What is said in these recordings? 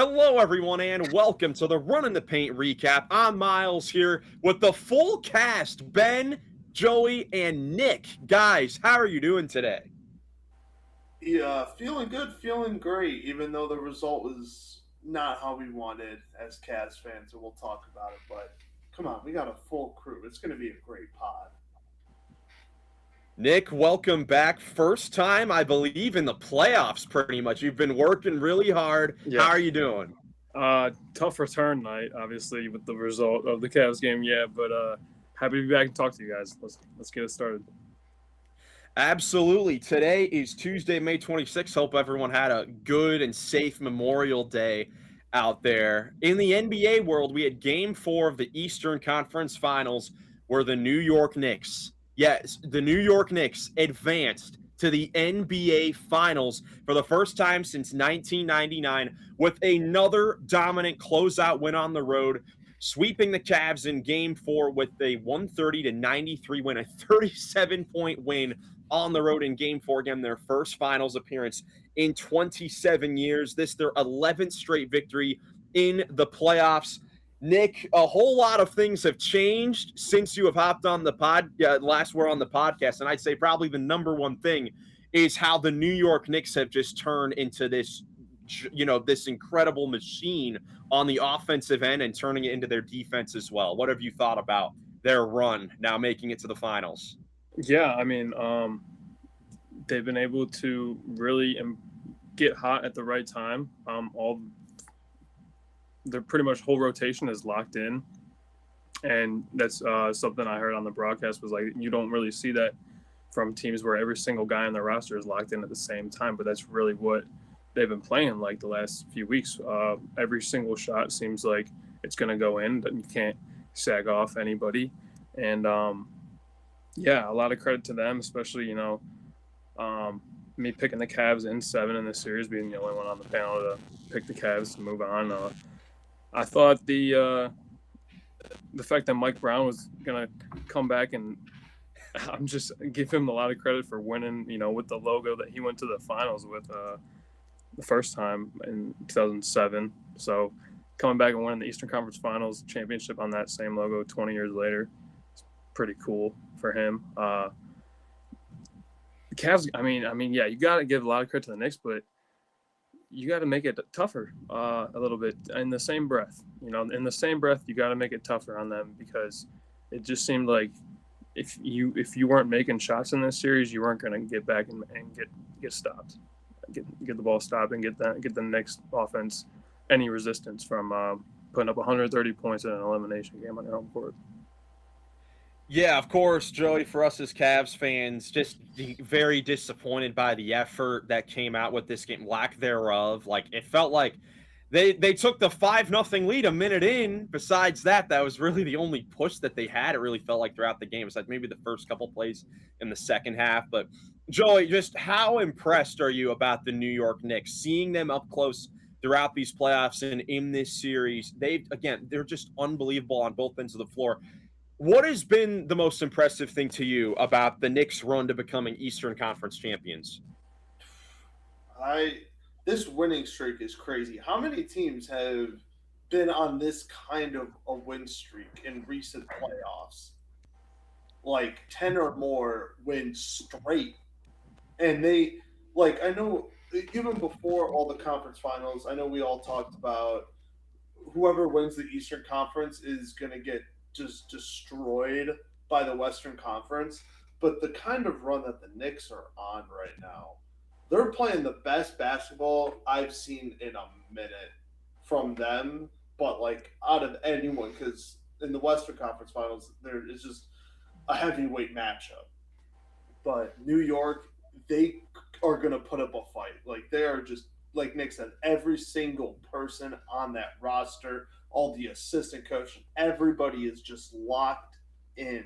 Hello, everyone, and welcome to the Runnin the Paint recap. I'm Miles here with the full cast, Ben, Joey, and Nick. Guys, how are you doing today? Yeah, feeling good, feeling great, even though the result was not how we wanted as Cavs fans, and we'll talk about it. But come on, we got a full crew. It's going to be a great pod. Nick, welcome back. First time, I believe, in the playoffs, pretty much. You've been working really hard. How Yeah. are you doing? Tough return night, obviously, with the result of the Cavs game. Yeah, but happy to be back and talk to you guys. Let's get it started. Absolutely. Today is Tuesday, May 26th. Hope everyone had a good and safe Memorial Day out there. In the NBA world, we had game 4 of the Eastern Conference Finals where the New York Knicks, yes, the New York Knicks advanced to the NBA Finals for the first time since 1999 with another dominant closeout win on the road, sweeping the Cavs in game 4 with a 130-93 win, a 37-point win on the road in game 4, again, their first finals appearance in 27 years. This their 11th straight victory in the playoffs. Nick, a whole lot of things have changed since you have hopped on the last we're on the podcast, and I'd say probably the number one thing is how the New York Knicks have just turned into this incredible machine on the offensive end and turning it into their defense as well. What have you thought about their run now making it to the finals? Yeah, they've been able to really get hot at the right time. All their pretty much whole rotation is locked in, and that's something I heard on the broadcast was like you don't really see that from teams where every single guy on their roster is locked in at the same time. But that's really what they've been playing like the last few weeks. Every single shot seems like it's going to go in. That you can't sag off anybody, and yeah, a lot of credit to them, especially me picking the Cavs in 7 in the series, being the only one on the panel to pick the Cavs to move on. I thought the fact that Mike Brown was gonna come back, and I'm just give him a lot of credit for winning. With the logo that he went to the finals with the first time in 2007. So coming back and winning the Eastern Conference Finals championship on that same logo 20 years later, it's pretty cool for him. The Cavs, yeah, you got to give a lot of credit to the Knicks, but you got to make it tougher a little bit in the same breath. In the same breath, you got to make it tougher on them because it just seemed like if you weren't making shots in this series, you weren't going to get back and get stopped, get the ball stopped, and get the Knicks offense any resistance from putting up 130 points in an elimination game on their home court. Yeah, of course, Joey, for us as Cavs fans, just very disappointed by the effort that came out with this game, lack thereof. Like, it felt like they took the 5-0 lead a minute in. Besides that, that was really the only push that they had. It really felt like throughout the game. It's like maybe the first couple plays in the second half. But, Joey, just how impressed are you about the New York Knicks? Seeing them up close throughout these playoffs and in this series, they're just unbelievable on both ends of the floor. What has been the most impressive thing to you about the Knicks' run to becoming Eastern Conference champions? I This winning streak is crazy. How many teams have been on this kind of a win streak in recent playoffs? Like 10 or more wins straight. And I know even before all the conference finals, I know we all talked about whoever wins the Eastern Conference is going to get just destroyed by the Western Conference. But the kind of run that the Knicks are on right now, they're playing the best basketball I've seen in a minute from them. But like out of anyone, because in the Western Conference Finals, there is just a heavyweight matchup. But New York, they are going to put up a fight. Like they are just like Nick said, every single person on that roster, all the assistant coach, everybody is just locked in.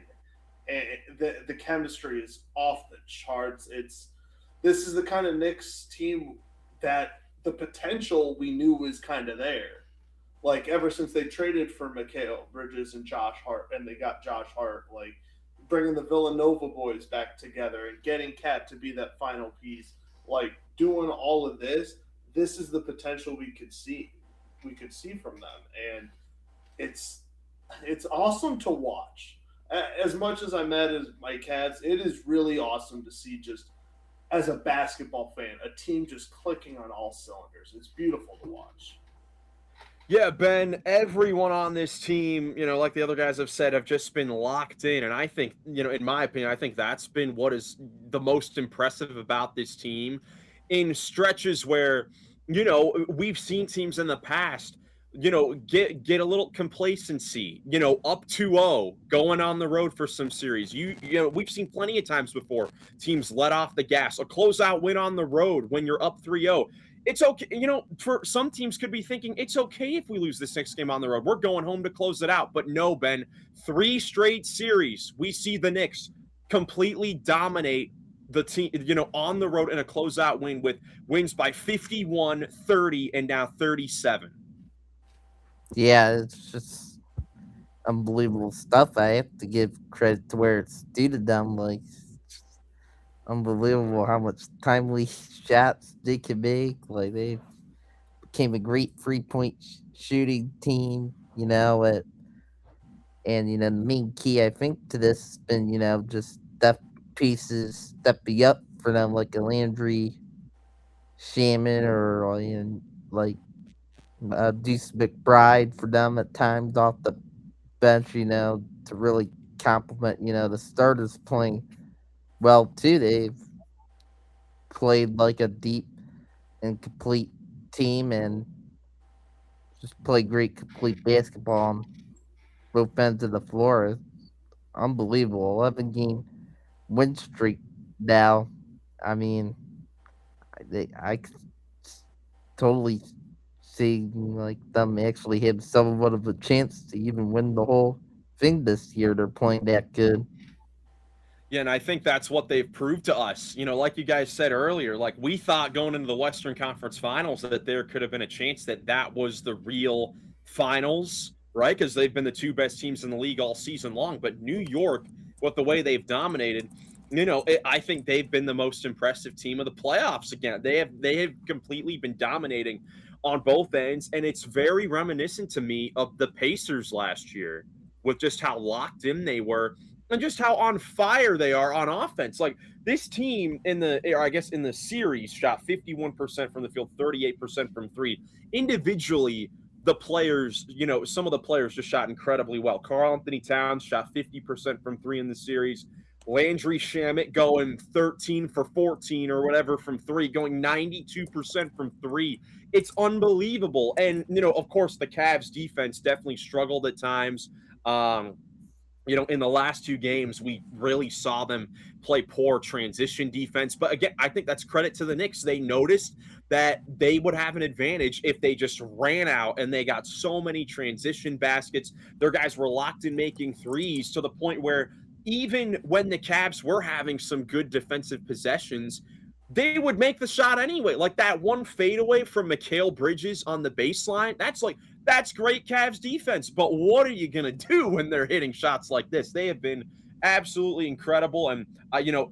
And the chemistry is off the charts. This is the kind of Knicks team that the potential we knew was kind of there. Like ever since they traded for Mikal Bridges and Josh Hart, and they got Josh Hart, like bringing the Villanova boys back together and getting Cat to be that final piece, like doing all of this, this is the potential we could see. we could see from them, and it's it's awesome to watch. As much as I'm mad as my Cavs, it is really awesome to see just as a basketball fan a team just clicking on all cylinders. It's beautiful to watch. Yeah, Ben, everyone on this team, like the other guys have said, have just been locked in. And I think, in my opinion, I think that's been what is the most impressive about this team in stretches where, we've seen teams in the past, get a little complacency, up 2-0, going on the road for some series. We've seen plenty of times before teams let off the gas, a closeout win on the road when you're up 3-0. It's okay. For some teams could be thinking it's okay if we lose this next game on the road. We're going home to close it out. But no, Ben, 3 straight series, we see the Knicks completely dominate the team, on the road in a closeout win with wins by 51, 30, and now 37. Yeah, it's just unbelievable stuff. I have to give credit to where it's due to them. Like, it's unbelievable how much timely shots they can make. Like, they became a great 3-point shooting team, and the main key I think to this has been, just depth pieces stepping up for them, like a Landry Shaman or like Deuce McBride for them at times off the bench, to really complement, the starters playing well too. They've played like a deep and complete team and just play great complete basketball on both ends of the floor. It's unbelievable. 11-game win streak now. I mean, I could totally see like them actually have somewhat of a chance to even win the whole thing this year. They're playing that good. Yeah, and I think that's what they've proved to us. Like you guys said earlier, like we thought going into the Western Conference Finals that there could have been a chance that that was the real finals, right? Because they've been the 2 best teams in the league all season long. But New York, with the way they've dominated, I think they've been the most impressive team of the playoffs again. They have completely been dominating on both ends, and it's very reminiscent to me of the Pacers last year with just how locked in they were and just how on fire they are on offense. Like this team in the series shot 51% from the field, 38% from 3. Individually, the players, some of the players just shot incredibly well. Karl-Anthony Towns shot 50% from 3 in the series. Landry Shamet going 13 for 14 or whatever from 3, going 92% from 3. It's unbelievable. And, of course, the Cavs defense definitely struggled at times. In the last 2 games, we really saw them play poor transition defense. But again, I think that's credit to the Knicks. They noticed that they would have an advantage if they just ran out, and they got so many transition baskets. Their guys were locked in making threes to the point where even when the Cavs were having some good defensive possessions, they would make the shot anyway. Like that one fadeaway from Mikal Bridges on the baseline, that's great Cavs defense. But what are you going to do when they're hitting shots like this? They have been absolutely incredible. And,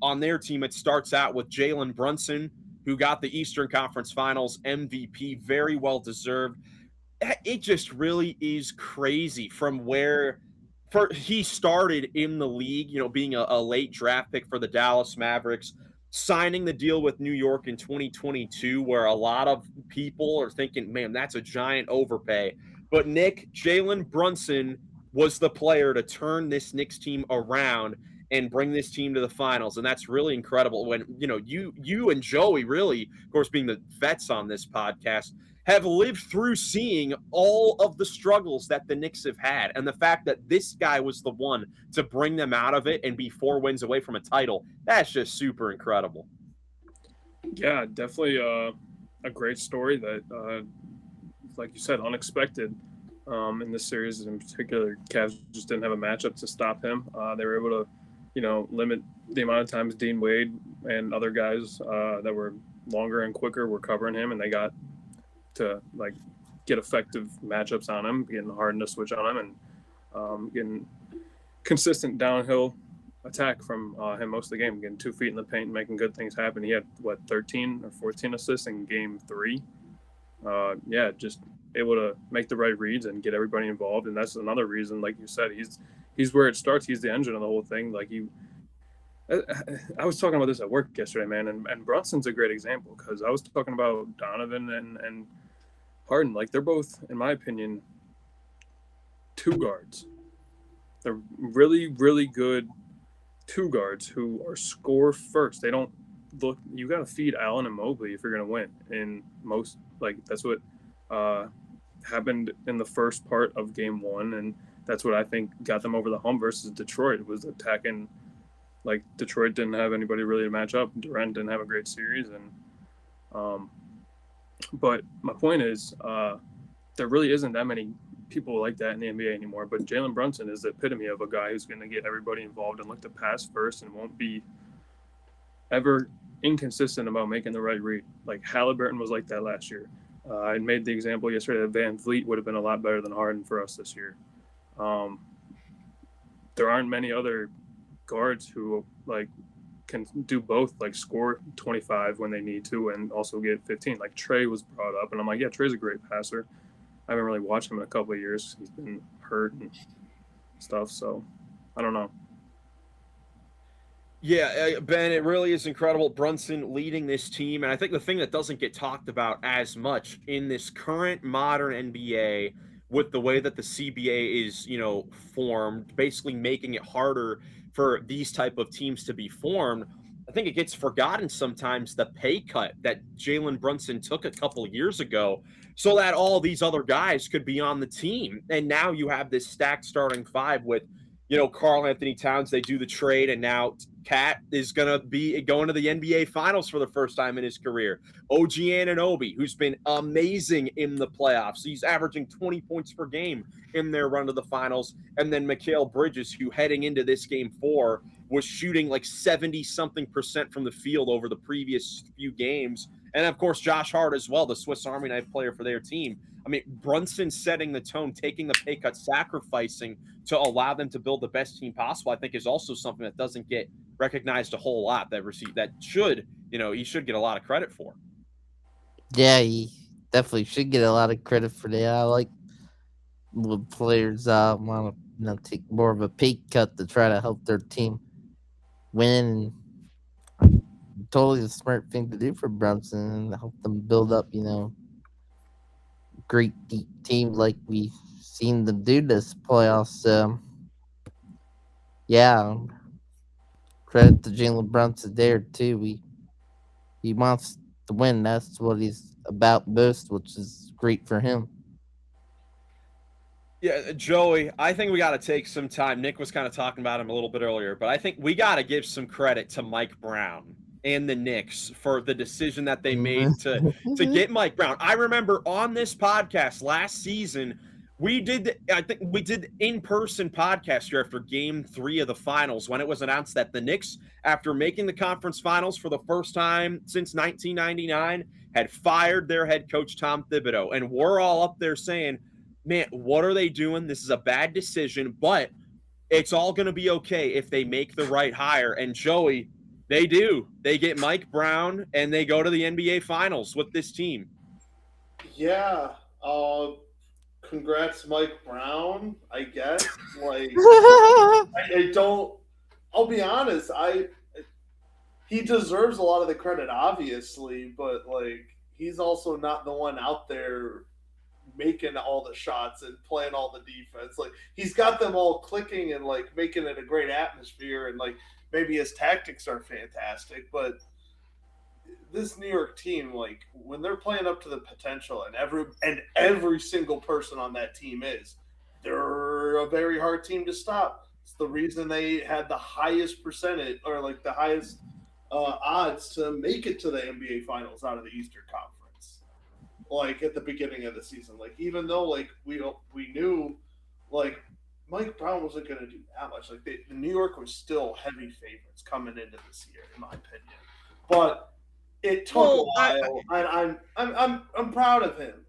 on their team, it starts out with Jalen Brunson, who got the Eastern Conference Finals MVP, very well deserved. It just really is crazy from where he started in the league, being a late draft pick for the Dallas Mavericks, signing the deal with New York in 2022, where a lot of people are thinking, man, that's a giant overpay. But Jalen Brunson was the player to turn this Knicks team around and bring this team to the finals. And that's really incredible when, you and Joey really, of course, being the vets on this podcast, have lived through seeing all of the struggles that the Knicks have had. And the fact that this guy was the one to bring them out of it and be 4 wins away from a title, that's just super incredible. Yeah, definitely a great story that, like you said, unexpected in this series in particular. Cavs just didn't have a matchup to stop him. They were able to, limit the amount of times Dean Wade and other guys that were longer and quicker were covering him, and they got to get effective matchups on him, getting Harden to switch on him, and getting consistent downhill attack from him most of the game, getting 2 feet in the paint and making good things happen. He had 13 or 14 assists in game 3. Just able to make the right reads and get everybody involved. And that's another reason, like you said, he's where it starts. He's the engine of the whole thing. Like I was talking about this at work yesterday, man, and Brunson's a great example because I was talking about Donovan and Harden. Like they're both, in my opinion, two guards. They're really, really good two guards who are score first. They don't look. You got to feed Allen and Mobley if you're going to win. In most, like that's what happened in the first part of Game 1, and that's what I think got them over the hump versus Detroit. Was attacking. Like Detroit didn't have anybody really to match up. Durant didn't have a great series, and but my point is, there really isn't that many people like that in the NBA anymore. But Jalen Brunson is the epitome of a guy who's going to get everybody involved and look to pass first and won't be ever inconsistent about making the right read. Like Halliburton was like that last year. I made the example yesterday that Van Vliet would have been a lot better than Harden for us this year. There aren't many other guards who like can do both, like score 25 when they need to and also get 15. Like Trey was brought up, and I'm like, yeah, Trey's a great passer. I haven't really watched him in a couple of years. He's been hurt and stuff, so I don't know. Yeah, Ben, it really is incredible. Brunson leading this team. And I think the thing that doesn't get talked about as much in this current modern NBA with the way that the CBA is, formed, basically making it harder for these type of teams to be formed, I think it gets forgotten sometimes the pay cut that Jalen Brunson took a couple of years ago so that all these other guys could be on the team. And now you have this stacked starting five with, Karl Anthony Towns. They do the trade, and now Cat is going to be going to the NBA Finals for the first time in his career. OG Anunoby, who's been amazing in the playoffs. He's averaging 20 points per game in their run to the finals. And then Mikal Bridges, who heading into this Game 4 was shooting like 70-something% from the field over the previous few games. And, of course, Josh Hart as well, the Swiss Army knife player for their team. I mean, Brunson setting the tone, taking the pay cut, sacrificing to allow them to build the best team possible, I think is also something that doesn't get recognized a whole lot, that should, he should get a lot of credit for. Yeah, he definitely should get a lot of credit for that. I like when players want to take more of a pay cut to try to help their team win. Totally a smart thing to do for Brunson and help them build up, great deep team like we've seen them do this playoffs. Yeah, credit to Jalen Brunson there too. He wants to win. That's what he's about most, which is great for him. Yeah, Joey, I think we got to take some time. Nick was kind of talking about him a little bit earlier, but I think we got to give some credit to Mike Brown and the Knicks for the decision that they made to get Mike Brown. I remember on this podcast last season, we did in-person podcast here after Game 3 of the finals when it was announced that the Knicks, after making the conference finals for the first time since 1999, had fired their head coach, Tom Thibodeau. And we're all up there saying, man, what are they doing? This is a bad decision, but it's all going to be okay if they make the right hire. And Joey, they do. They get Mike Brown, and they go to the NBA Finals with this team. Yeah. Congrats, Mike Brown, I guess. Like, I don't – I'll be honest. He deserves a lot of the credit, obviously, but, like, he's also not the one out there making all the shots and playing all the defense. Like, he's got them all clicking and, like, making it a great atmosphere, and, like, maybe his tactics are fantastic, but this New York team, like, when they're playing up to the potential, and every single person on that team they're a very hard team to stop. It's the reason they had the highest percentage, or like the highest odds to make it to the NBA Finals out of the Eastern Conference. Like at the beginning of the season, like even though like we knew like Mike Brown wasn't going to do that much. Like the New York was still heavy favorites coming into this year, in my opinion. But it took a while, and I'm proud of him.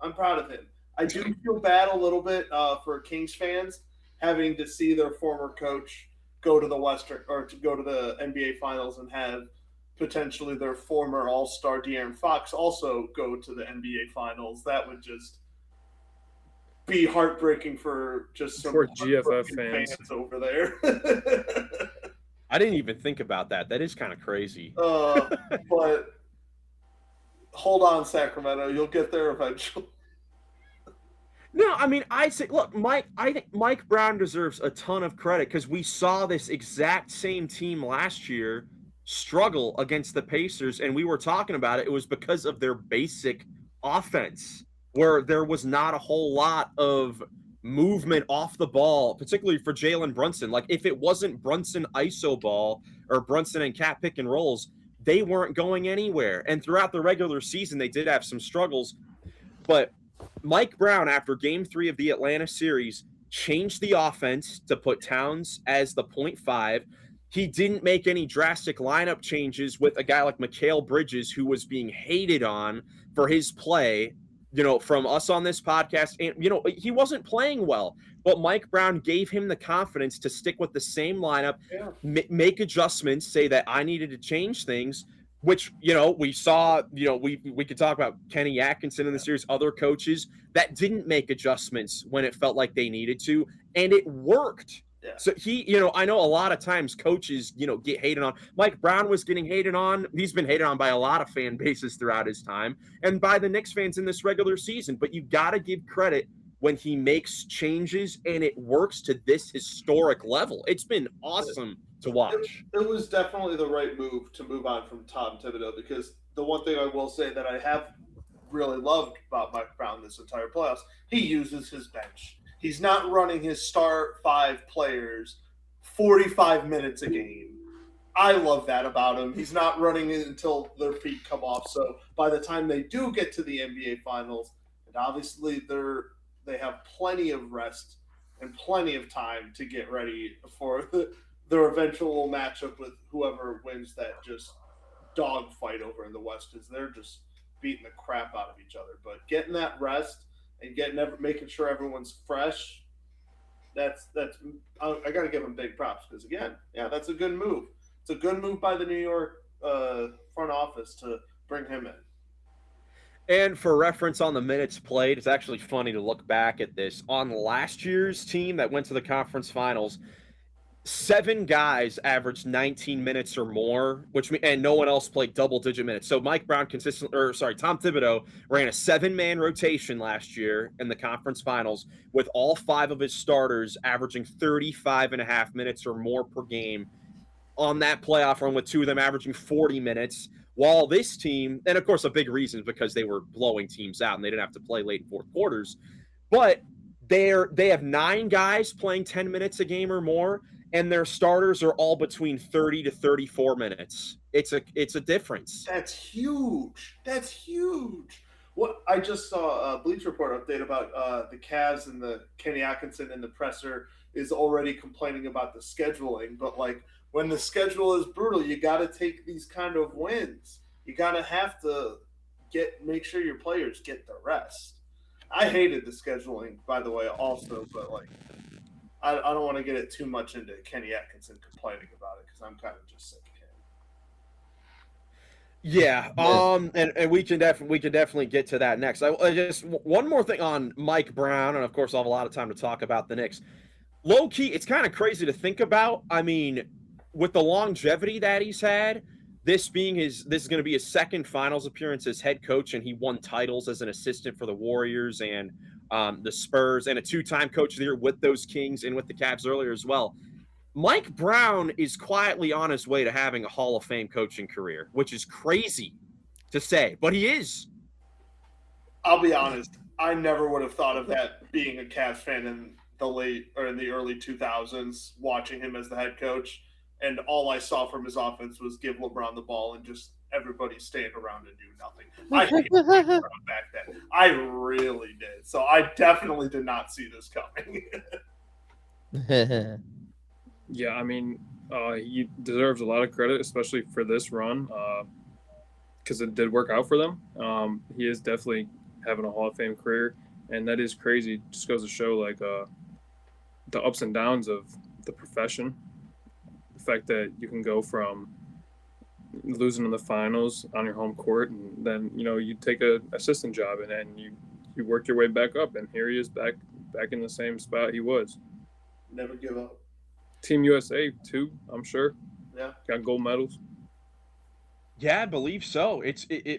I do feel bad a little bit for Kings fans having to see their former coach go to the NBA Finals and have potentially their former All-Star De'Aaron Fox also go to the NBA Finals. That would just be heartbreaking for just some For GFF heartbroken fans. over there. I didn't even think about that. That is kind of crazy. But hold on, Sacramento. You'll get there eventually. No, I mean, I say, look, I think Mike Brown deserves a ton of credit because we saw this exact same team last year struggle against the Pacers, and we were talking about it. It was because of their basic offense, where there was not a whole lot of movement off the ball, particularly for Jalen Brunson. Like, if it wasn't Brunson ISO ball or Brunson and Cat pick and rolls, they weren't going anywhere. And throughout the regular season, they did have some struggles, but Mike Brown, after game 3 of the Atlanta series, changed the offense to put Towns as the 0.5. He didn't make any drastic lineup changes with a guy like Mikal Bridges, who was being hated on for his play, from us on this podcast. And, he wasn't playing well, but Mike Brown gave him the confidence to stick with the same lineup, make adjustments, say that I needed to change things, which, we saw, we could talk about Kenny Atkinson in the series, other coaches that didn't make adjustments when it felt like they needed to, and it worked. Yeah. So I know a lot of times coaches, get hated on. Mike Brown was getting hated on. He's been hated on by a lot of fan bases throughout his time and by the Knicks fans in this regular season, but you got to give credit when he makes changes and it works to this historic level. It's been awesome to watch. It was definitely the right move to move on from Tom Thibodeau, because the one thing I will say that I have really loved about Mike Brown this entire playoffs, he uses his bench. He's not running his start 5 players 45 minutes a game. I love that about him. He's not running it until their feet come off. So by the time they do get to the NBA Finals, and obviously they have plenty of rest and plenty of time to get ready for their eventual matchup with whoever wins that just dogfight over in the West, because they're just beating the crap out of each other. But getting that rest and making sure everyone's fresh, that's I got to give him big props, because again, that's a good move. It's a good move by the New York front office to bring him in. And for reference on the minutes played, it's actually funny to look back at this. On last year's team that went to the conference finals, 7 guys averaged 19 minutes or more, and no one else played double-digit minutes. So Mike Brown Tom Thibodeau ran a 7-man rotation last year in the conference finals with all 5 of his starters averaging 35.5 minutes or more per game on that playoff run, with 2 of them averaging 40 minutes. While this team, and of course a big reason is because they were blowing teams out and they didn't have to play late in fourth quarters, but they have 9 guys playing 10 minutes a game or more, and their starters are all between 30 to 34 minutes. It's a difference. That's huge. What I just saw a Bleach Report update about the Cavs, and the Kenny Atkinson in the presser is already complaining about the scheduling. But like, when the schedule is brutal, you got to take these kind of wins. You got to have to make sure your players get the rest. I hated the scheduling, by the way, also, but like, I don't want to get it too much into Kenny Atkinson complaining about it, because I'm kind of just sick of him. Yeah, and we can definitely get to that next. I just one more thing on Mike Brown, and of course I'll have a lot of time to talk about the Knicks. Low key, it's kind of crazy to think about. I mean, with the longevity that he's had, this is going to be his second finals appearance as head coach, and he won titles as an assistant for the Warriors and the Spurs, and a 2-time coach of the year with those Kings and with the Cavs earlier as well. Mike Brown is quietly on his way to having a Hall of Fame coaching career, which is crazy to say, but he is. I'll be honest, I never would have thought of that being a Cavs fan in the early 2000s, watching him as the head coach, and all I saw from his offense was give LeBron the ball and just everybody stand around and do nothing. I hated Mike Brown back then. I really did. So I definitely did not see this coming. Yeah, I mean, he deserves a lot of credit, especially for this run, because it did work out for them. He is definitely having a Hall of Fame career, and that is crazy. Just goes to show, like, the ups and downs of the profession. The fact that you can go from losing in the finals on your home court, and then you take a assistant job, and then you work your way back up, and here he is back back in the same spot he was. Never give up. Team USA too, I'm sure. Yeah. Got gold medals. Yeah, I believe so.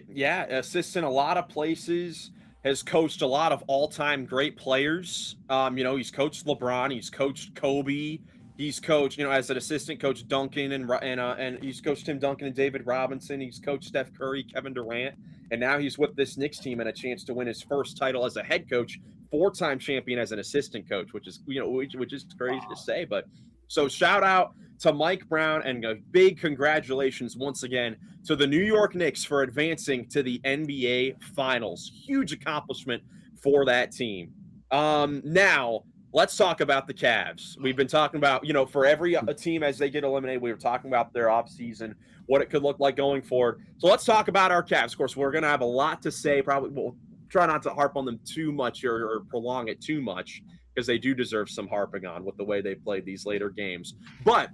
Yeah, assists in a lot of places, has coached a lot of all-time great players. He's coached LeBron, he's coached Kobe, he's coached, as an assistant coach Duncan and he's coached Tim Duncan and David Robinson, he's coached Steph Curry, Kevin Durant, and now he's with this Knicks team and a chance to win his first title as a head coach, four-time champion as an assistant coach, which is which is crazy to say, but so shout out to Mike Brown and a big congratulations once again to the New York Knicks for advancing to the NBA Finals. Huge accomplishment for that team. Now, let's talk about the Cavs. We've been talking about, for every team as they get eliminated, we were talking about their offseason, what it could look like going forward. So let's talk about our Cavs. Of course, we're going to have a lot to say. Probably we'll try not to harp on them too much or prolong it too much because they do deserve some harping on with the way they played these later games. But,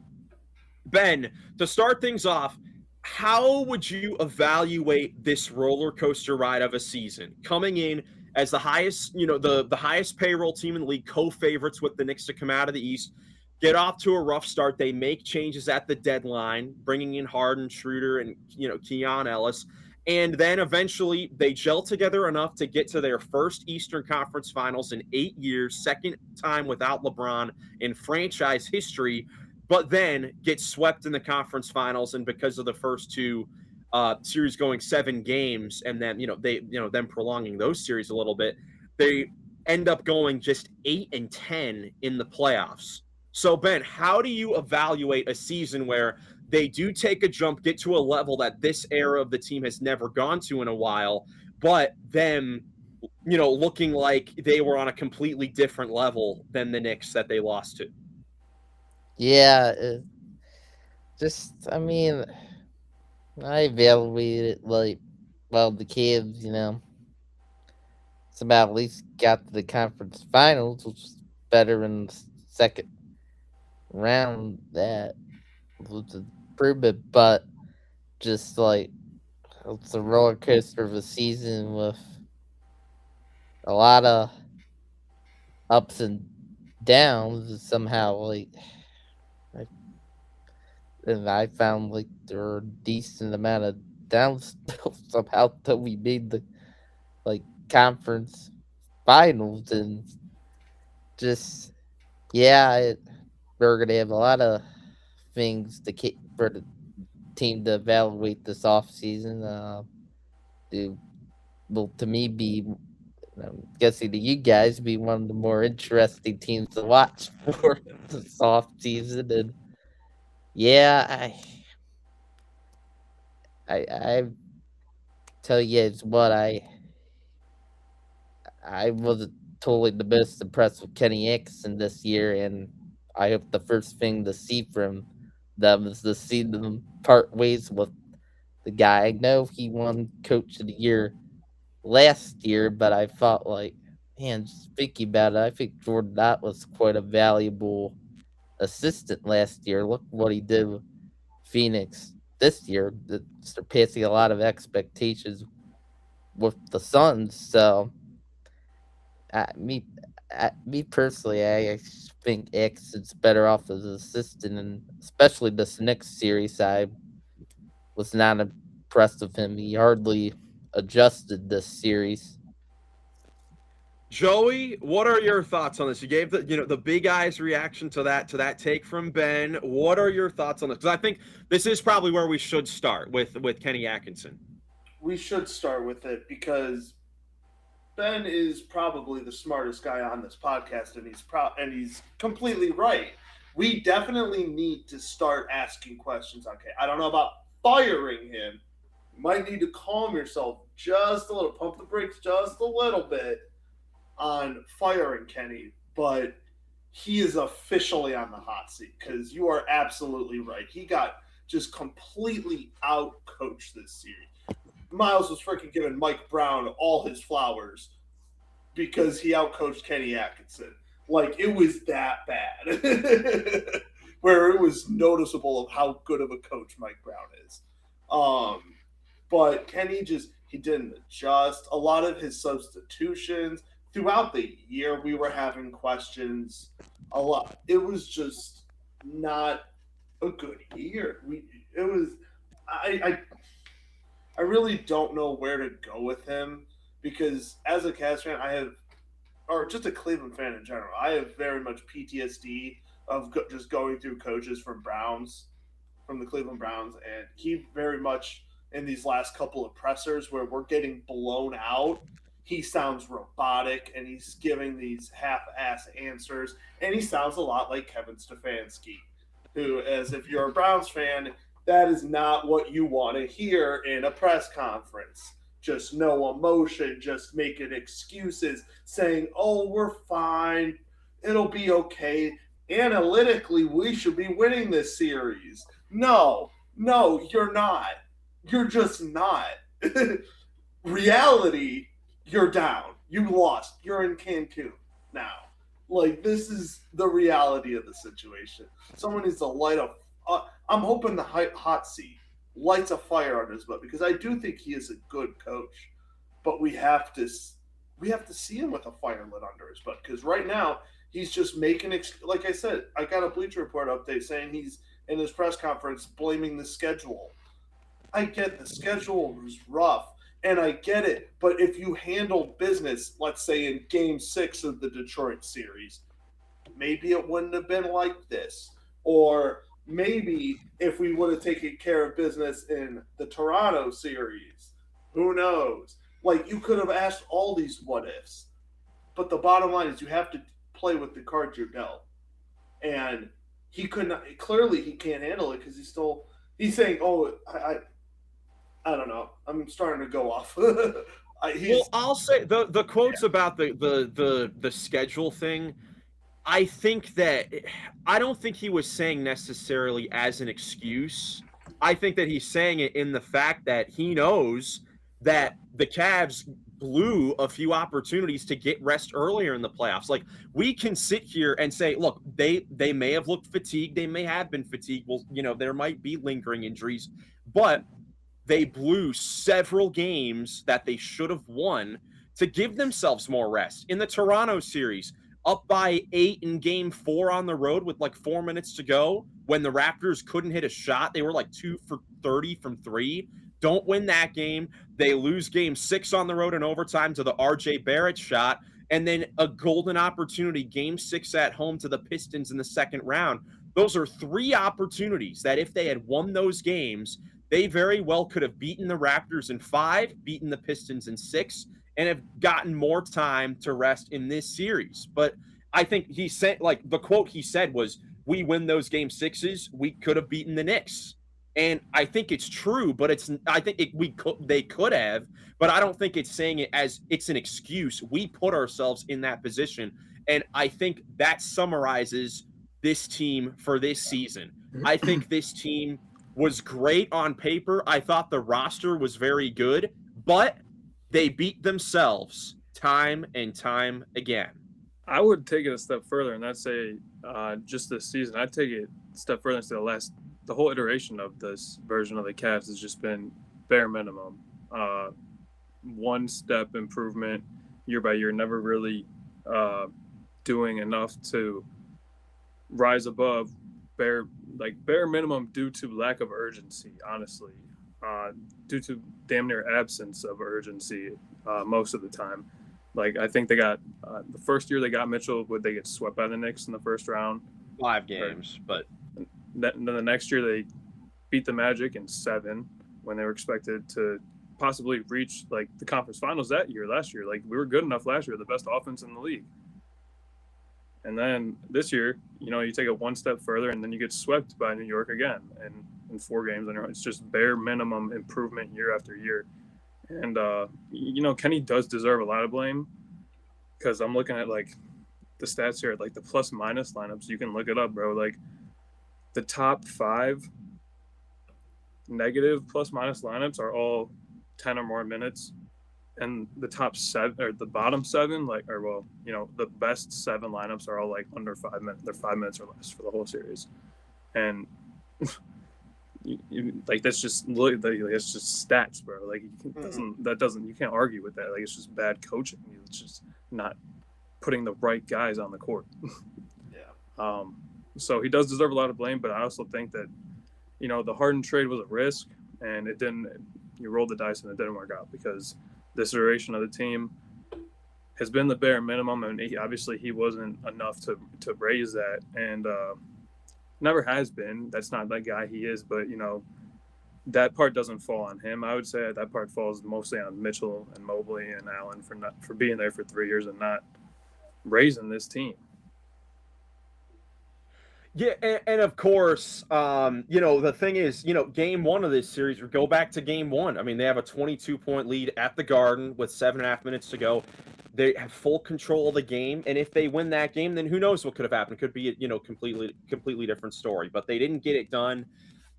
Ben, to start things off, how would you evaluate this roller coaster ride of a season coming in as the highest, the highest payroll team in the league, co-favorites with the Knicks to come out of the East, get off to a rough start. They make changes at the deadline, bringing in Harden, Schroeder, and, Keon Ellis. And then eventually they gel together enough to get to their first Eastern Conference Finals in 8 years, second time without LeBron in franchise history, but then get swept in the conference finals. And because of the first two series going 7 games and then, them prolonging those series a little bit, they end up going just 8-10 in the playoffs. So, Ben, how do you evaluate a season where they do take a jump, get to a level that this era of the team has never gone to in a while, but them, looking like they were on a completely different level than the Knicks that they lost to? Yeah, I evaluate it like, well, the Cavs, somehow at least got to the conference finals, which is better in the second round. That was a improvement, but just like it's a roller coaster of a season with a lot of ups and downs. Somehow, I found like there were a decent amount of downs somehow till we made the conference finals, and just we're gonna have a lot of things for the team to evaluate this off season. To me be, I'm guessing to you guys, be one of the more interesting teams to watch for this off season. And I tell you guys what, I wasn't totally the most impressed with Kenny Atkinson this year, and I hope the first thing to see from them is to see them part ways with the guy. I know he won Coach of the Year last year, but I thought, just thinking about it, I think Jordan Knott was quite a valuable assistant last year. Look what he did with Phoenix this year, surpassing a lot of expectations with the Suns. So, me personally, I think Atkinson's better off as an assistant, and especially this next series, I was not impressed with him. He hardly adjusted this series. Joey, what are your thoughts on this? You gave the big eyes reaction to that take from Ben. What are your thoughts on this? Because I think this is probably where we should start with Kenny Atkinson. We should start with it because Ben is probably the smartest guy on this podcast, and he's completely right. We definitely need to start asking questions. Okay, I don't know about firing him. You might need to calm yourself just a little, pump the brakes just a little bit on firing Kenny, but he is officially on the hot seat because you are absolutely right. He got just completely out-coached this series. Miles was freaking giving Mike Brown all his flowers because he out-coached Kenny Atkinson. Like, it was that bad. Where it was noticeable of how good of a coach Mike Brown is. But Kenny he didn't adjust. A lot of his substitutions throughout the year we were having questions a lot. It was just not a good year. I really don't know where to go with him because as a Cavs fan, or just a Cleveland fan in general, I have very much PTSD of just going through coaches from the Cleveland Browns, and he very much in these last couple of pressers where we're getting blown out. He sounds robotic and he's giving these half-ass answers, and he sounds a lot like Kevin Stefanski, who, as if you're a Browns fan, that is not what you want to hear in a press conference. Just no emotion, just making excuses, saying, oh, we're fine, it'll be okay. Analytically, we should be winning this series. No, you're not. You're just not. Reality, you're down. You lost. You're in Cancun now. Like, this is the reality of the situation. Someone needs to light up. I'm hoping the hot seat lights a fire on his butt because I do think he is a good coach, but we have to see him with a fire lit under his butt because right now he's just making like I said, I got a Bleacher Report update saying he's in his press conference blaming the schedule. I get the schedule was rough and I get it, but if you handled business, let's say in Game 6 of the Detroit series, maybe it wouldn't have been like this. Or maybe if we would have taken care of business in the Toronto series, who knows? Like, you could have asked all these what ifs. But the bottom line is you have to play with the cards you're dealt. And he could not, clearly he can't handle it because he's saying, oh, I don't know. I'm starting to go off. Well, I'll say the quotes about the schedule thing. I think that I don't think he was saying necessarily as an excuse. I think that he's saying it in the fact that he knows that the Cavs blew a few opportunities to get rest earlier in the playoffs. Like, we can sit here and say, look, they may have looked fatigued, they may have been fatigued. Well, there might be lingering injuries, but they blew several games that they should have won to give themselves more rest. In the Toronto series, up by 8 in Game 4 on the road with like 4 minutes to go, when the Raptors couldn't hit a shot, they were like 2 for 30 from 3. Don't win that game. They lose Game 6 on the road in overtime to the R.J. Barrett shot, and then a golden opportunity, Game 6 at home to the Pistons in the second round. Those are 3 opportunities that if they had won those games, they very well could have beaten the Raptors in 5, beaten the Pistons in 6, and have gotten more time to rest in this series. But I think he said, like, the quote he said was, we win those Game 6s, we could have beaten the Knicks. And I think it's true, but they could have, but I don't think it's saying it as it's an excuse. We put ourselves in that position. And I think that summarizes this team for this season. I think this team was great on paper. I thought the roster was very good, but they beat themselves time and time again. I would take it a step further, and I'd say just this season, I'd take it a step further and say the whole iteration of this version of the Cavs has just been bare minimum. One step improvement year by year, never really doing enough to rise above bare minimum due to lack of urgency, honestly, due to damn near absence of urgency most of the time. Like, I think they got the first year they got Mitchell, would they get swept by the Knicks in the first round? 5 games, but then the next year they beat the Magic in 7 when they were expected to possibly reach like the conference finals last year. Like, we were good enough last year, the best offense in the league. And then this year, you take it one step further and then you get swept by New York again and in 4 games. And it's just bare minimum improvement year after year. And, Kenny does deserve a lot of blame because I'm looking at like the stats here, like the plus minus lineups. You can look it up, bro. Like, the top 5 negative plus minus lineups are all 10 or more minutes. And the top 7 or the bottom 7, the best 7 lineups are all like under 5 minutes. They're 5 minutes or less for the whole series. And that's just stats, bro. Like, you can't argue with that. Like, it's just bad coaching. It's just not putting the right guys on the court. Yeah. So he does deserve a lot of blame, but I also think that, the Harden trade was a risk, and it didn't. You rolled the dice, and it didn't work out because this iteration of the team has been the bare minimum, and obviously he wasn't enough to raise that, and never has been. That's not that guy he is, but that part doesn't fall on him. I would say that part falls mostly on Mitchell and Mobley and Allen for being there for 3 years and not raising this team. Yeah, and of course, the thing is, game one of this series, we go back to game one. I mean, they have a 22-point lead at the Garden with 7.5 minutes to go. They have full control of the game, and if they win that game, then who knows what could have happened? It could be a completely different story. But they didn't get it done,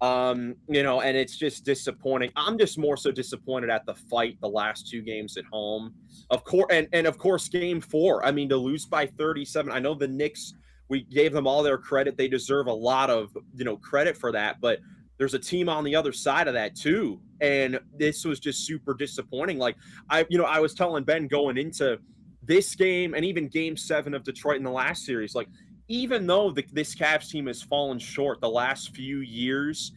and it's just disappointing. I'm just more so disappointed at the fight the last 2 games at home, of course, and of course, game 4. I mean, to lose by 37. I know the Knicks. We gave them all their credit. They deserve a lot of, credit for that. But there's a team on the other side of that too. And this was just super disappointing. Like I was telling Ben going into this game and even game 7 of Detroit in the last series, like even though this Cavs team has fallen short the last few years,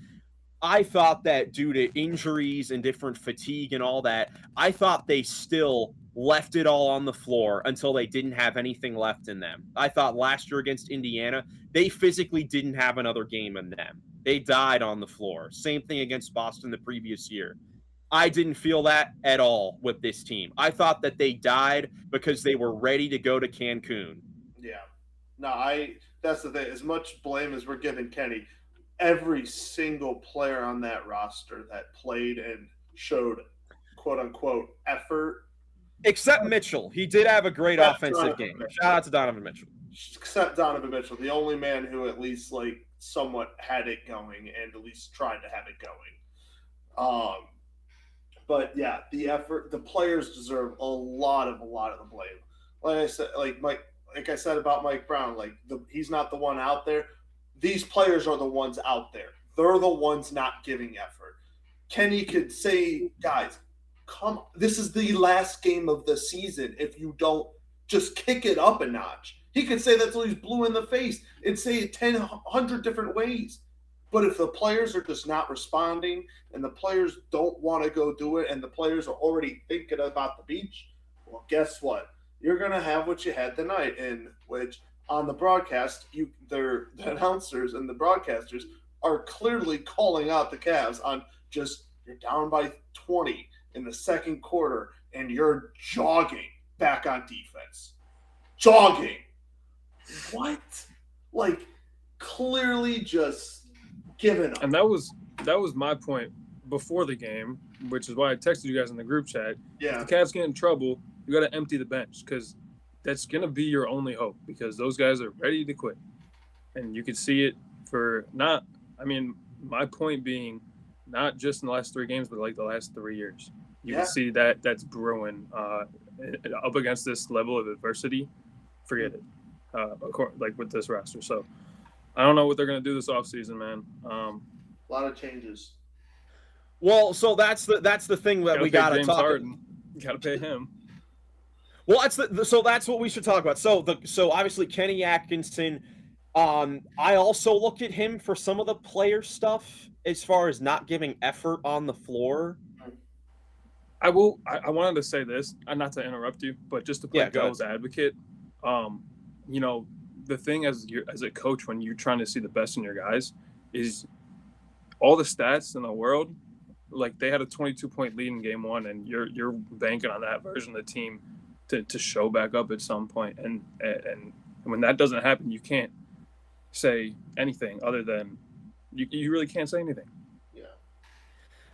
I thought that due to injuries and different fatigue and all that, I thought they still left it all on the floor until they didn't have anything left in them. I thought last year against Indiana, they physically didn't have another game in them. They died on the floor. Same thing against Boston the previous year. I didn't feel that at all with this team. I thought that they died because they were ready to go to Cancun. Yeah. No, that's the thing. As much blame as we're giving Kenny, every single player on that roster that played and showed quote unquote effort. Except Mitchell. He did have a great offensive game. Shout out to Donovan Mitchell. Except Donovan Mitchell, the only man who at least somewhat had it going and at least tried to have it going. But yeah, the effort, the players deserve a lot of the blame. Like I said, like I said about Mike Brown, he's not the one out there. These players are the ones out there. They're the ones not giving effort. Kenny could say, guys, come, this is the last game of the season. If you don't just kick it up a notch, he could say that till he's blue in the face and say it 100 different ways. But if the players are just not responding and the players don't want to go do it and the players are already thinking about the beach, well, guess what? You're going to have what you had tonight, in which on the broadcast, the announcers and the broadcasters are clearly calling out the Cavs on just, you're down by 20 in the second quarter and you're jogging back on defense. Jogging. What? Clearly just giving up. And that was my point before the game, which is why I texted you guys in the group chat. Yeah. If the Cavs get in trouble, you got to empty the bench because that's going to be your only hope because those guys are ready to quit. And you could see it my point being not just in the last 3 games, but the last 3 years. You can see that that's brewing up against this level of adversity. Forget it. With this roster. So I don't know what they're going to do this offseason, man. A lot of changes. Well, so that's the thing that we got to talk about. Got to pay him. Well, that's what we should talk about. So obviously Kenny Atkinson. I also look at him for some of the player stuff as far as not giving effort on the floor. I wanted to say this, not to interrupt you, but just to play devil's advocate. The thing as a coach when you're trying to see the best in your guys is all the stats in the world. Like they had a 22-point lead in game 1, and you're banking on that version of the team to show back up at some point. And when that doesn't happen, you can't say anything other than you really can't say anything. Yeah.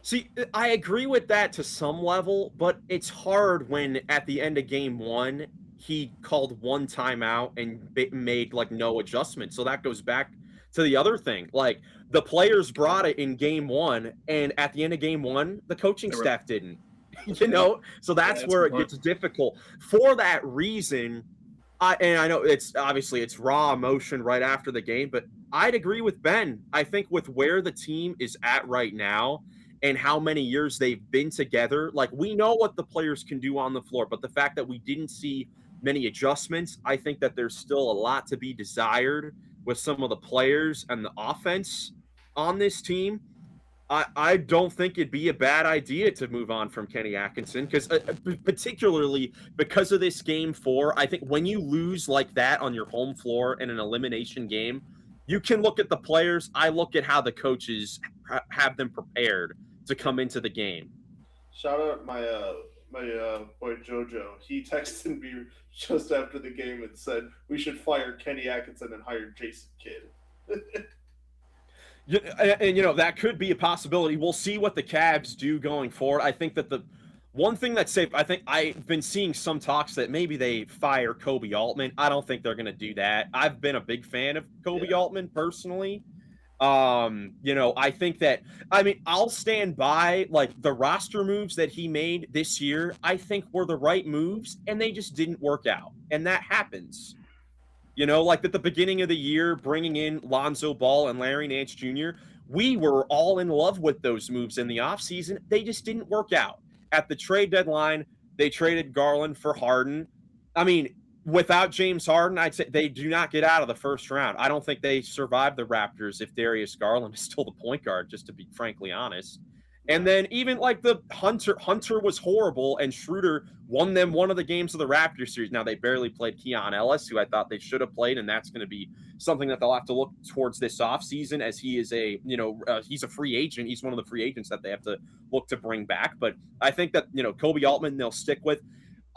See, I agree with that to some level, but it's hard when at the end of game 1 he called one timeout and made no adjustment. So that goes back to the other thing. The players brought it in game 1, and at the end of game 1, the coaching staff didn't. So that's where it gets difficult. For that reason, I know it's raw emotion right after the game, but I'd agree with Ben. I think with where the team is at right now and how many years they've been together, we know what the players can do on the floor, but the fact that we didn't see many adjustments. I think that there's still a lot to be desired with some of the players and the offense on this team. I don't think it'd be a bad idea to move on from Kenny Atkinson because, particularly because of this game four, I think when you lose like that on your home floor in an elimination game, you can look at the players. I look at how the coaches have them prepared to come into the game. Shout out my boy Jojo. He texted me just after the game and said we should fire Kenny Atkinson and hire Jason Kidd. And that could be a possibility. We'll see what the Cavs do going forward. I think that the one thing that's safe, I think I've been seeing some talks that maybe they fire Kobe Altman. I don't think they're going to do that. I've been a big fan of Kobe Altman personally. I think that, I'll stand by like the roster moves that he made this year, I think were the right moves and they just didn't work out. And that happens. Like at the beginning of the year, bringing in Lonzo Ball and Larry Nance Jr., we were all in love with those moves in the offseason. They just didn't work out. At the trade deadline, they traded Garland for Harden. Without James Harden, I'd say they do not get out of the first round. I don't think they survive the Raptors if Darius Garland is still the point guard, just to be frankly honest. And then even like the Hunter was horrible, and Schroeder won them one of the games of the Raptors series. Now they barely played Keon Ellis, who I thought they should have played, and that's going to be something that they'll have to look towards this offseason, as he is he's a free agent. He's one of the free agents that they have to look to bring back. But I think that Kobe Altman they'll stick with.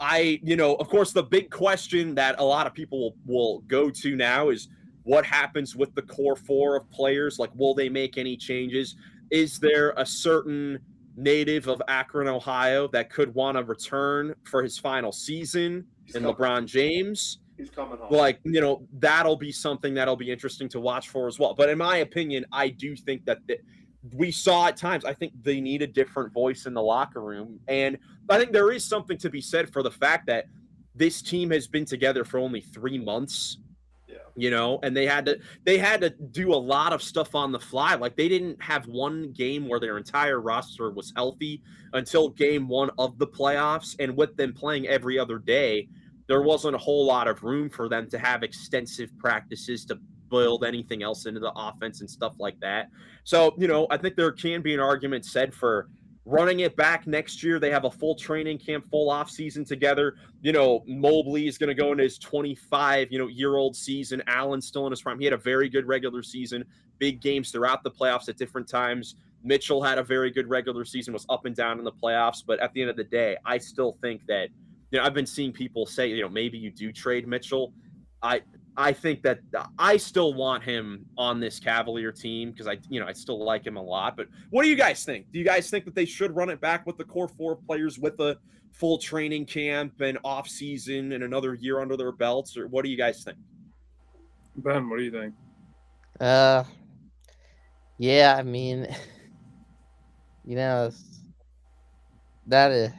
Of course, the big question that a lot of people will go to now is what happens with the core four of players. Like, will they make any changes? Is there a certain native of Akron, Ohio that could want to return for his final season in LeBron James? He's coming home. Like, that'll be something that'll be interesting to watch for as well. But in my opinion, I do think that we saw at times, I think they need a different voice in the locker room. And I think there is something to be said for the fact that this team has been together for only 3 months. And they had to do a lot of stuff on the fly. Like, they didn't have one game where their entire roster was healthy until game one of the playoffs. And with them playing every other day, there wasn't a whole lot of room for them to have extensive practices to build anything else into the offense and stuff like that. So, I think there can be an argument said for running it back next year. They have a full training camp, full off season together. Mobley is going to go into his 25, year-old season. Allen's still in his prime. He had a very good regular season, big games throughout the playoffs at different times. Mitchell had a very good regular season, was up and down in the playoffs. But at the end of the day, I still think that, I've been seeing people say, maybe you do trade Mitchell. I think that I still want him on this Cavalier team because I still like him a lot. But what do you guys think? Do you guys think that they should run it back with the core four players with a full training camp and off season and another year under their belts? Or what do you guys think? Ben, what do you think? Yeah, that is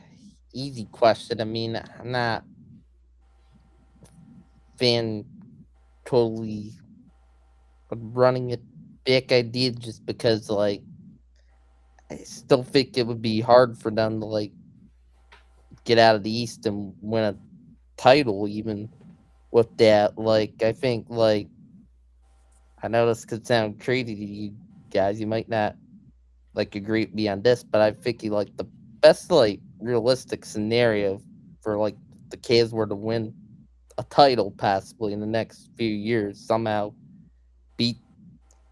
easy question. I'm not fan totally running it back idea just because I still think it would be hard for them to get out of the East and win a title even with that. I think I know this could sound crazy to you guys. You might not agree with me on this, but I think the best realistic scenario for the Cavs were to win a title possibly in the next few years, somehow beat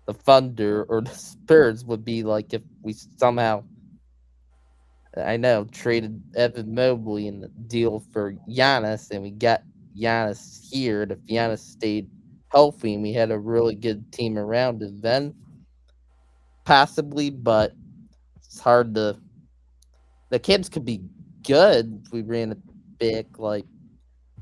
the Thunder or the Spurs, would be if we somehow, I know, traded Evan Mobley in the deal for Giannis, and we got Giannis here. And if Giannis stayed healthy and we had a really good team around him, then possibly, but it's hard to. The Cavs could be good if we ran it back.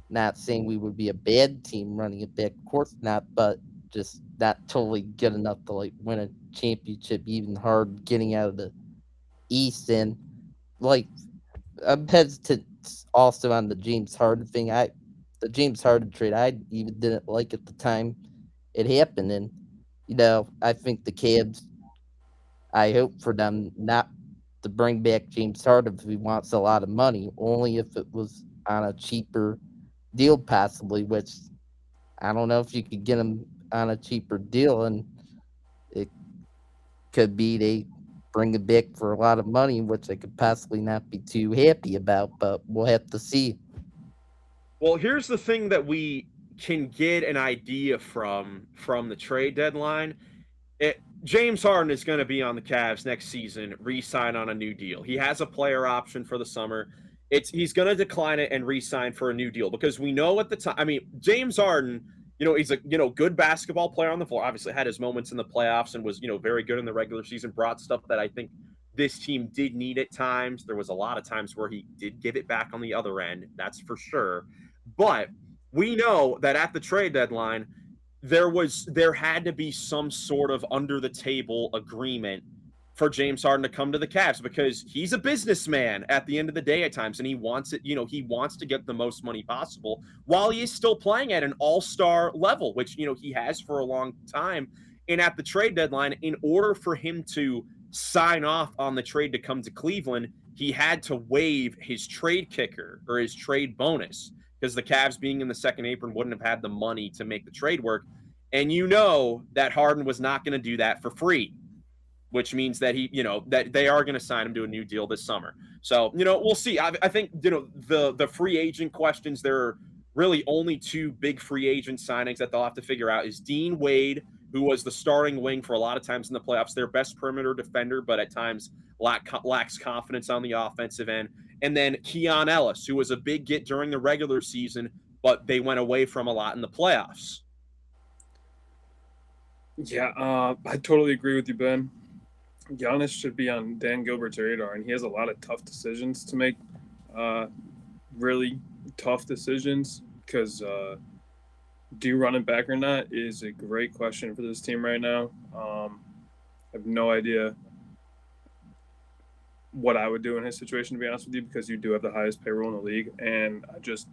Not saying we would be a bad team running it back, of course not, but just not totally good enough to win a championship. Even hard getting out of the East, and I'm hesitant also on the James Harden thing. The James Harden trade I even didn't like at the time it happened, and I think the Cavs. I hope for them not to bring back James Harden if he wants a lot of money, only if it was on a cheaper deal passively, which I don't know if you could get him on a cheaper deal, and it could be they bring it back for a lot of money, which I could possibly not be too happy about, but we'll have to see. Well, here's the thing that we can get an idea from the trade deadline. James Harden is going to be on the Cavs next season, re-sign on a new deal. He has a player option for the summer. He's going to decline it and re-sign for a new deal because we know at the time. I mean, James Harden, he's a good basketball player on the floor. Obviously, had his moments in the playoffs and was very good in the regular season. Brought stuff that I think this team did need at times. There was a lot of times where he did give it back on the other end. That's for sure. But we know that at the trade deadline, there had to be some sort of under the table agreement for James Harden to come to the Cavs because he's a businessman at the end of the day at times, and he wants it. He wants to get the most money possible while he is still playing at an all-star level, which he has for a long time. And at the trade deadline, in order for him to sign off on the trade to come to Cleveland, he had to waive his trade kicker or his trade bonus because the Cavs being in the second apron wouldn't have had the money to make the trade work. And that Harden was not going to do that for free, which means that that they are going to sign him to a new deal this summer. So, we'll see. I think, the free agent questions, there are really only two big free agent signings that they'll have to figure out is Dean Wade, who was the starting wing for a lot of times in the playoffs, their best perimeter defender, but at times lacks confidence on the offensive end. And then Keon Ellis, who was a big get during the regular season, but they went away from a lot in the playoffs. Yeah, I totally agree with you, Ben. Giannis should be on Dan Gilbert's radar, and he has a lot of tough decisions to make, really tough decisions, because do you run it back or not is a great question for this team right now. I have no idea what I would do in his situation, to be honest with you, because you do have the highest payroll in the league, and I just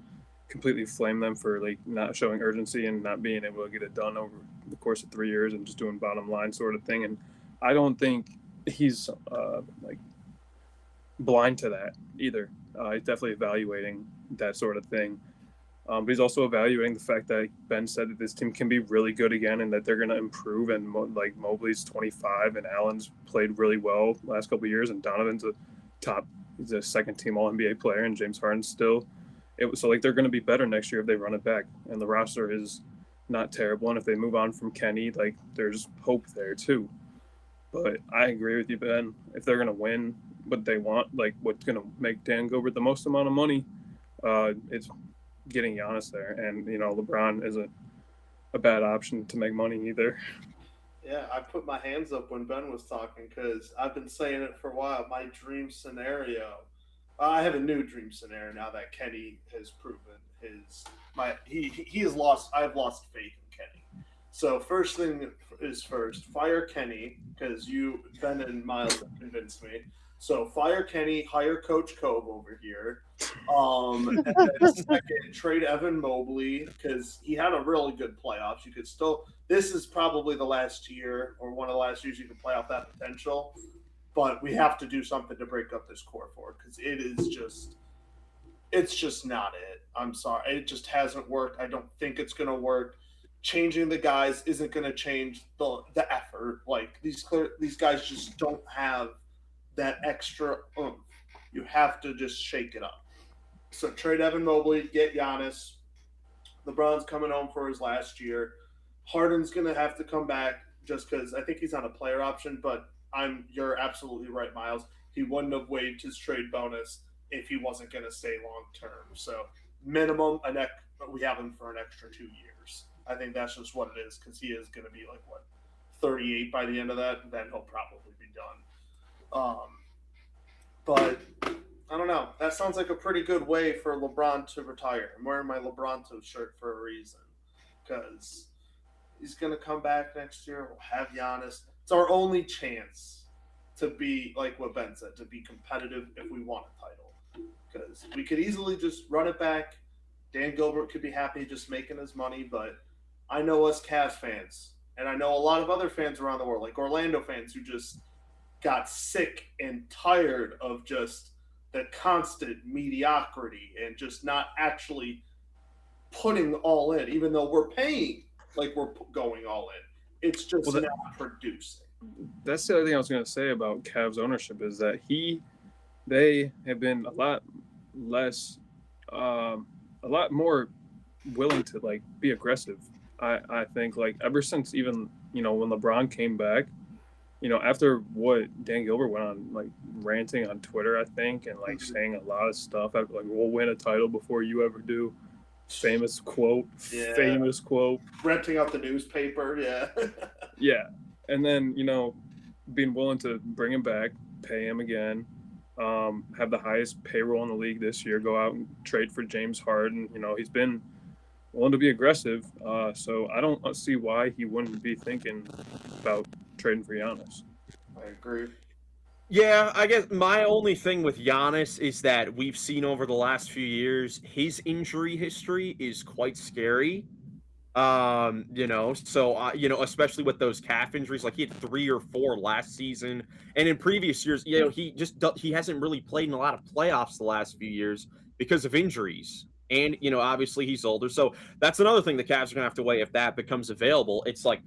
completely flame them for not showing urgency and not being able to get it done over the course of 3 years and just doing bottom line sort of thing. And I don't think he's blind to that either. He's definitely evaluating that sort of thing. But he's also evaluating the fact that Ben said that this team can be really good again and that they're going to improve. And Mobley's 25 and Allen's played really well last couple of years, and Donovan's he's a second team All NBA player, and James Harden's still. They're going to be better next year if they run it back. And the roster is not terrible. And if they move on from Kenny, there's hope there too. But I agree with you, Ben. If they're going to win what they want, what's going to make Dan Gilbert the most amount of money, it's getting Giannis there. And, LeBron isn't a bad option to make money either. Yeah, I put my hands up when Ben was talking because I've been saying it for a while. My dream scenario. I have a new dream scenario now that Kenny has proven he has lost. I have lost faith in Kenny. So first thing is first, fire Kenny because Ben and Miles convinced me. So fire Kenny, hire Coach Cove over here. And then second, trade Evan Mobley because he had a really good playoffs. You could still. This is probably the last year or one of the last years you can play off that potential. But we have to do something to break up this core forward because it's just not it. I'm sorry. It just hasn't worked. I don't think it's going to work. Changing the guys isn't going to change the effort. These guys just don't have that extra oomph. You have to just shake it up. So trade Evan Mobley, get Giannis. LeBron's coming home for his last year. Harden's going to have to come back just because I think he's on a player option, but you're absolutely right, Miles. He wouldn't have waived his trade bonus if he wasn't going to stay long term. So minimum, we have him for an extra 2 years. I think that's just what it is because he is going to be 38 by the end of that. And then he'll probably be done. But I don't know. That sounds like a pretty good way for LeBron to retire. I'm wearing my LeBronto shirt for a reason because he's going to come back next year. We'll have Giannis. It's our only chance to be, like what Ben said, to be competitive if we want a title. Because we could easily just run it back. Dan Gilbert could be happy just making his money, but I know us Cavs fans, and I know a lot of other fans around the world, like Orlando fans who just got sick and tired of just the constant mediocrity and just not actually putting all in, even though we're paying like we're going all in. It's just Well, that- not producing. That's the other thing I was going to say about Cavs ownership is that they have been a lot less, a lot more willing to like be aggressive. I think like ever since even when LeBron came back, after what Dan Gilbert went on like ranting on Twitter, I think, and like saying a lot of stuff like we'll win a title before you ever do. Famous quote. Yeah. Famous quote. Renting out the newspaper, yeah. Yeah. And then, being willing to bring him back, pay him again, have the highest payroll in the league this year, go out and trade for James Harden. He's been willing to be aggressive. So I don't see why he wouldn't be thinking about trading for Giannis. I agree. Yeah, I guess my only thing with Giannis is that we've seen over the last few years, his injury history is quite scary. Especially with those calf injuries, like he had 3 or 4 last season, and in previous years, he hasn't really played in a lot of playoffs the last few years because of injuries. And obviously he's older, so that's another thing the Cavs are gonna have to weigh if that becomes available. It's like,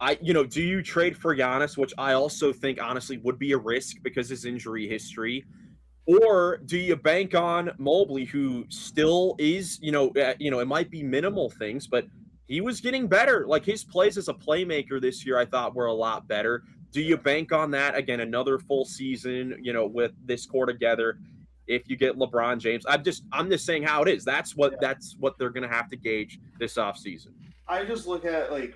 do you trade for Giannis, which I also think honestly would be a risk because his injury history, or do you bank on Mobley, who still is, it might be minimal things, but he was getting better. Like his plays as a playmaker this year, I thought were a lot better. Do you bank on that again? Another full season, with this core together. If you get LeBron James, I'm just saying how it is. That's what they're gonna have to gauge this offseason. I just look at like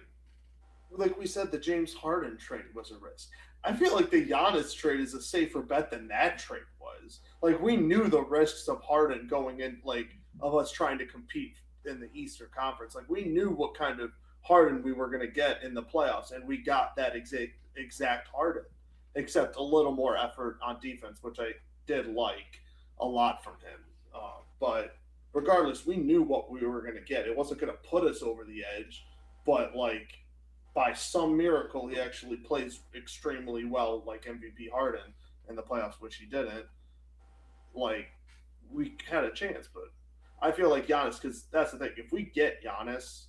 we said, the James Harden trade was a risk. I feel like the Giannis trade is a safer bet than that trade was. Like we knew the risks of Harden going in, like of us trying to compete in the Eastern Conference. Like we knew what kind of Harden we were going to get in the playoffs, and we got that exact Harden, except a little more effort on defense, which I did like a lot from him. But regardless, we knew what we were going to get. It wasn't going to put us over the edge, but like by some miracle, he actually plays extremely well, like MVP Harden in the playoffs, which he didn't. Like, we had a chance, but I feel like Giannis, because that's the thing. If we get Giannis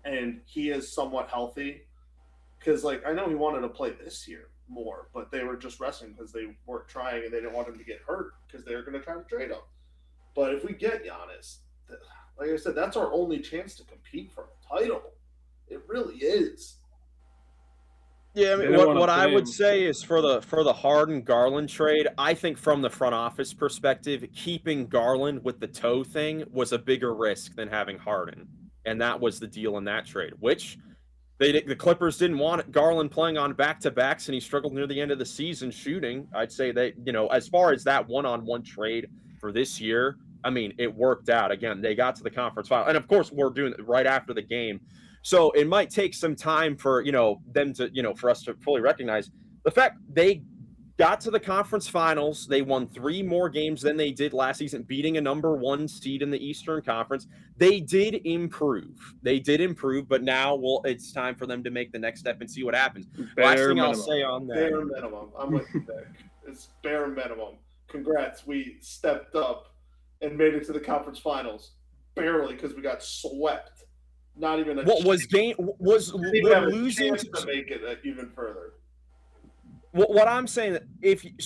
and he is somewhat healthy, because, like, I know he wanted to play this year more, but they were just resting because they weren't trying and they didn't want him to get hurt because they were going to try to trade him. But if we get Giannis, like I said, that's our only chance to compete for a title. It really is. Yeah, I mean, what I would say is for the Harden Garland trade, I think from the front office perspective, keeping Garland with the toe thing was a bigger risk than having Harden, and that was the deal in that trade. Which the Clippers didn't want Garland playing on back-to-backs, and he struggled near the end of the season shooting. I'd say that as far as that one-on-one trade for this year, I mean, it worked out. Again, they got to the conference final, and of course, we're doing it right after the game. So it might take some time for, them to, for us to fully recognize the fact they got to the conference finals. They won 3 more games than they did last season, beating a number 1 seed in the Eastern Conference. They did improve. But now, it's time for them to make the next step and see what happens. Last thing I'll say on that. Bare minimum. I'm with you, Vic. It's bare minimum. Congrats. We stepped up and made it to the conference finals. Barely, because we got swept. Not even a losing to make it even further. What I'm saying,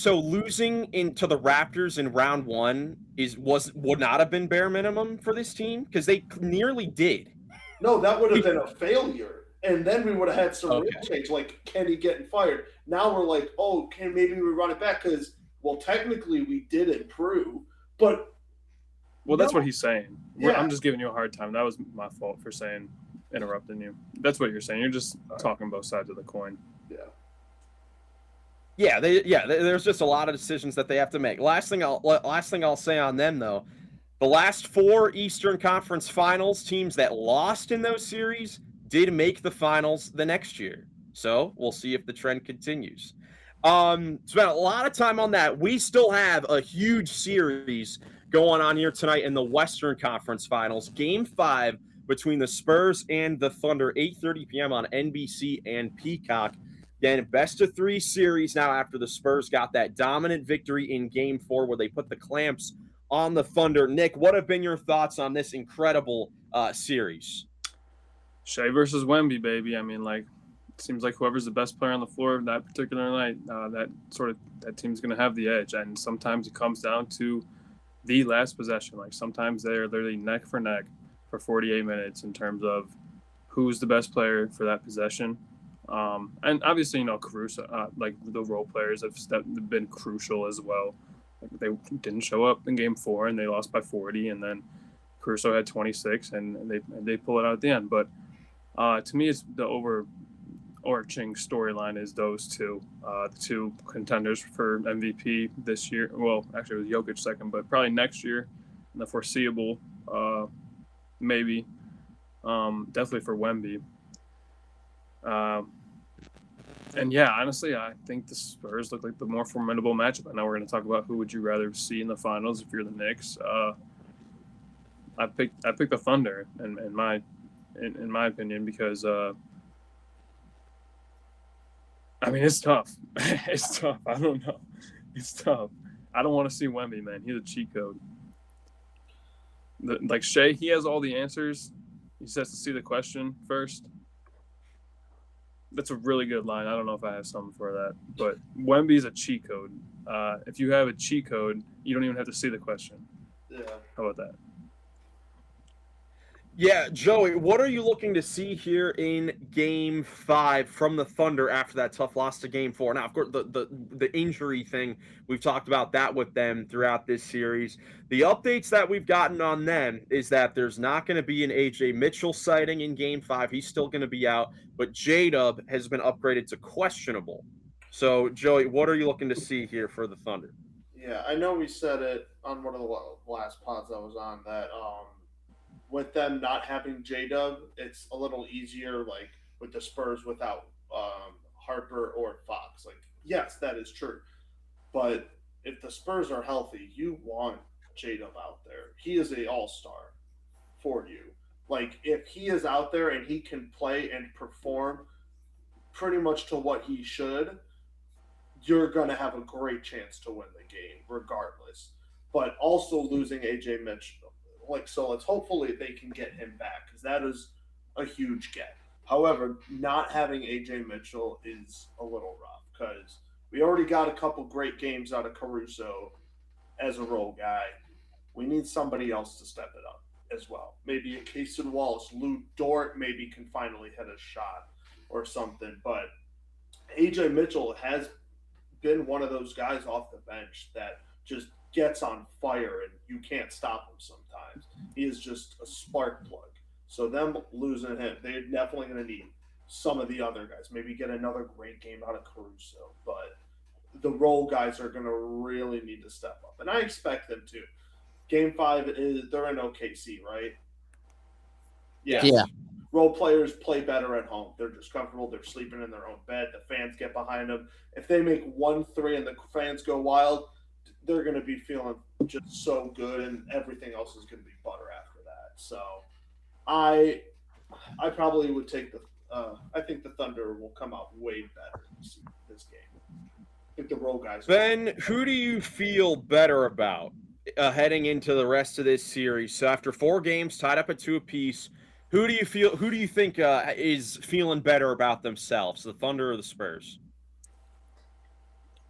losing into the Raptors in round 1 would not have been bare minimum for this team because they nearly did. No, that would have been a failure, and then we would have had some real change, like Kenny getting fired. Now we're like, maybe we run it back because technically we did improve, but. Well, that's what he's saying. Yeah. I'm just giving you a hard time. That was my fault for interrupting you. That's what you're saying. You're just talking both sides of the coin. Yeah. There's just a lot of decisions that they have to make. Last thing I'll say on them though, the last 4 Eastern Conference Finals teams that lost in those series did make the finals the next year. So we'll see if the trend continues. Spent a lot of time on that. We still have a huge series going on here tonight in the Western Conference Finals. Game 5 between the Spurs and the Thunder, 8:30 p.m. on NBC and Peacock. Again, best of 3 series now after the Spurs got that dominant victory in Game 4 where they put the clamps on the Thunder. Nick, what have been your thoughts on this incredible series? Shea versus Wemby, baby. I mean, like, it seems like whoever's the best player on the floor that particular night, that team's going to have the edge. And sometimes it comes down to the last possession. Like sometimes they're literally neck for neck for 48 minutes in terms of who's the best player for that possession. And obviously, Caruso, like the role players have been crucial as well. Like they didn't show up in Game 4 and they lost by 40, and then Caruso had 26, and they pull it out at the end. But to me, it's the overarching storyline is those two, the two contenders for MVP this year. Well, actually, it was Jokic second, but probably next year in the foreseeable, maybe. Definitely for Wemby. And yeah, honestly, I think the Spurs look like the more formidable matchup. I know we're going to talk about who would you rather see in the finals if you're the Knicks. I picked the Thunder in my opinion because I mean it's tough. It's tough. I don't know. It's tough. I don't want to see Wemby, man. He's a cheat code. Like Shea, he has all the answers. He just has to see the question first. That's a really good line. I don't know if I have something for that, but Wemby's a cheat code. If you have a cheat code, you don't even have to see the question. Yeah. How about that? Yeah, Joey, what are you looking to see here in Game 5 from the Thunder after that tough loss to Game 4? Now, of course, the injury thing, we've talked about that with them throughout this series. The updates that we've gotten on them is that there's not going to be an A.J. Mitchell sighting in Game 5. He's still going to be out, but J-Dub has been upgraded to questionable. So, Joey, what are you looking to see here for the Thunder? Yeah, I know we said it on one of the last pods I was on that with them not having J Dub, it's a little easier, like with the Spurs without Harper or Fox. Like, yes, that is true. But if the Spurs are healthy, you want J Dub out there. He is a all star for you. Like, if he is out there and he can play and perform pretty much to what he should, you're going to have a great chance to win the game regardless. But also losing AJ Mitchell, so let's hopefully they can get him back because that is a huge get. However, not having AJ Mitchell is a little rough because we already got a couple great games out of Caruso as a role guy. We need somebody else to step it up as well. Maybe a Casey Wallace, Lou Dort maybe can finally hit a shot or something. But AJ Mitchell has been one of those guys off the bench that just gets on fire and you can't stop him sometimes. He is just a spark plug. So them losing him, they're definitely going to need some of the other guys. Maybe get another great game out of Caruso. But the role guys are going to really need to step up. And I expect them to. Game 5, they're in OKC, right? Yes. Yeah. Role players play better at home. They're just comfortable. They're sleeping in their own bed. The fans get behind them. If they make 1-3 and the fans go wild, they're going to be feeling just so good, and everything else is going to be butter after that. So I probably would take I think the Thunder will come out way better this game. I think the role guys. Ben, who do you feel better about heading into the rest of this series? So after 4 games tied up at 2 apiece, who do you think is feeling better about themselves, the Thunder or the Spurs?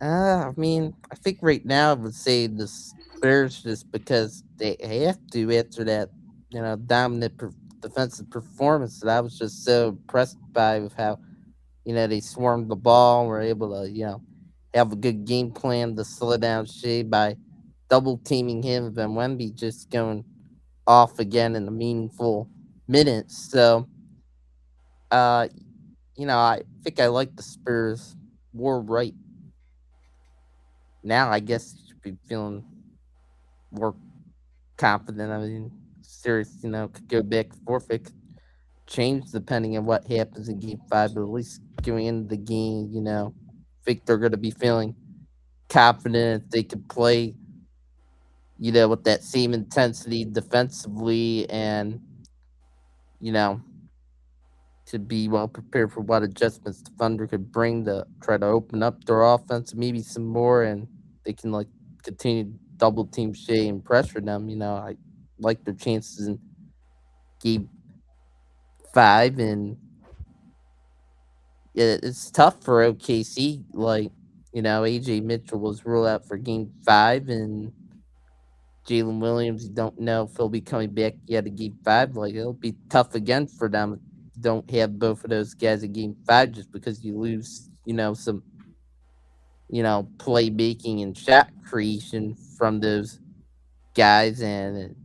I mean, I think right now I would say the Spurs just because they have to after that, dominant defensive performance that I was just so impressed by with how, they swarmed the ball, were able to, have a good game plan to slow down Shea by double teaming him, and then Wemby just going off again in a meaningful minutes. So, I think I like the Spurs more right now. I guess you should be feeling more confident. I mean, series, could go back and forth. It could change depending on what happens in Game 5, but at least going into the game, I think they're going to be feeling confident if they could play, with that same intensity defensively and, to be well prepared for what adjustments the Thunder could bring to try to open up their offense, maybe some more, and they can continue to double team Shea and pressure them. I like their chances in Game 5, and it's tough for OKC. Like, AJ Mitchell was ruled out for Game 5, and Jalen Williams, you don't know if he'll be coming back yet at Game 5. Like, it'll be tough again for them if you don't have both of those guys at Game 5 just because you lose, some, playmaking and shot creation from those guys, and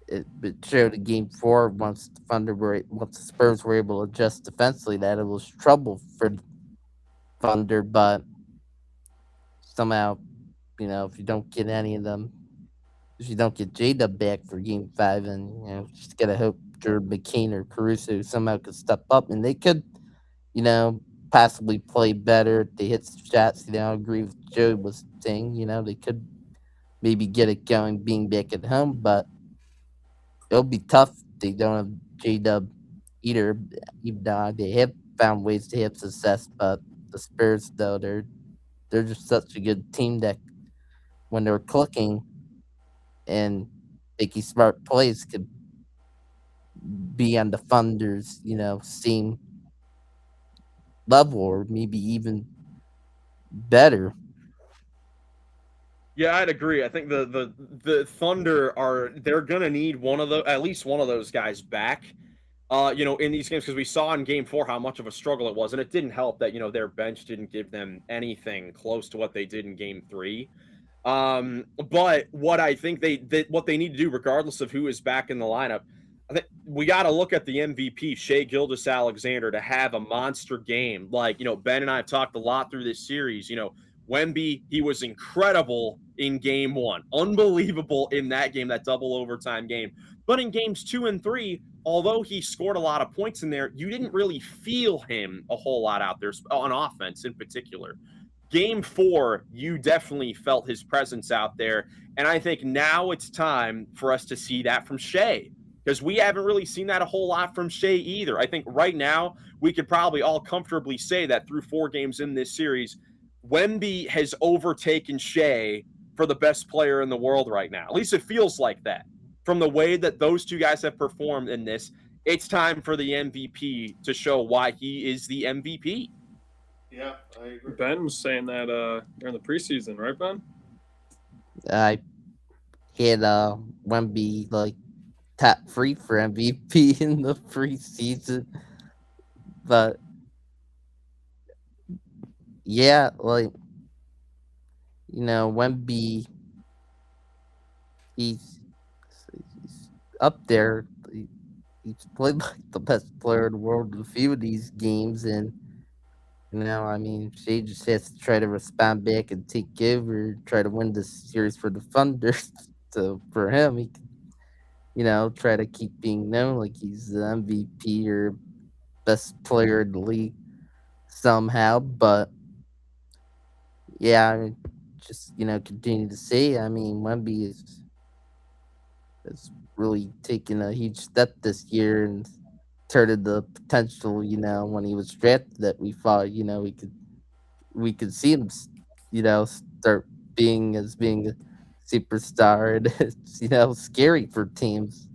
it showed in Game 4 once the Spurs were able to adjust defensively that it was trouble for Thunder, but somehow, if you don't get any of them, if you don't get J-Dub back for Game 5, then, just gotta hope Jordan McCain or Caruso somehow could step up, and they could, possibly play better if they hit some shots. I agree with Joe was saying, they could maybe get it going being back at home, but it'll be tough. They don't have J-Dub either, even though they have found ways to have success, but the Spurs, though, they're just such a good team that when they're clicking and making smart plays could be on the Thunder's, same level or maybe even better. Yeah, I'd agree. I think the Thunder they're gonna need at least one of those guys back. In these games, because we saw in Game 4 how much of a struggle it was, and it didn't help that their bench didn't give them anything close to what they did in Game 3. But what I think what they need to do, regardless of who is back in the lineup, I think we got to look at the MVP, Shea Gilgeous-Alexander, to have a monster game. Like, Ben and I have talked a lot through this series. Wemby, he was incredible in Game 1, unbelievable in that game, that double overtime game. But in Games 2 and 3, although he scored a lot of points in there, you didn't really feel him a whole lot out there on offense in particular. Game 4, you definitely felt his presence out there. And I think now it's time for us to see that from Shea, because we haven't really seen that a whole lot from Shea either. I think right now we could probably all comfortably say that through 4 games in this series, Wemby has overtaken Shea for the best player in the world right now. At least it feels like that. From the way that those two guys have performed in this, it's time for the MVP to show why he is the MVP. Yeah, I agree. Ben was saying that during the preseason, right, Ben? I had Wemby like top 3 for MVP in the preseason, but yeah, like Wemby, he's up there. He's played like the best player in the world in a few of these games, and Shea just has to try to respond back and take over, try to win this series for the Thunder. So for him, he can, try to keep being known like he's the MVP or best player in the league somehow. But yeah, just continue to say. Wemby is really taking a huge step this year and started the potential. When he was drafted, that we thought we could see him, start being a superstar, and it's scary for teams.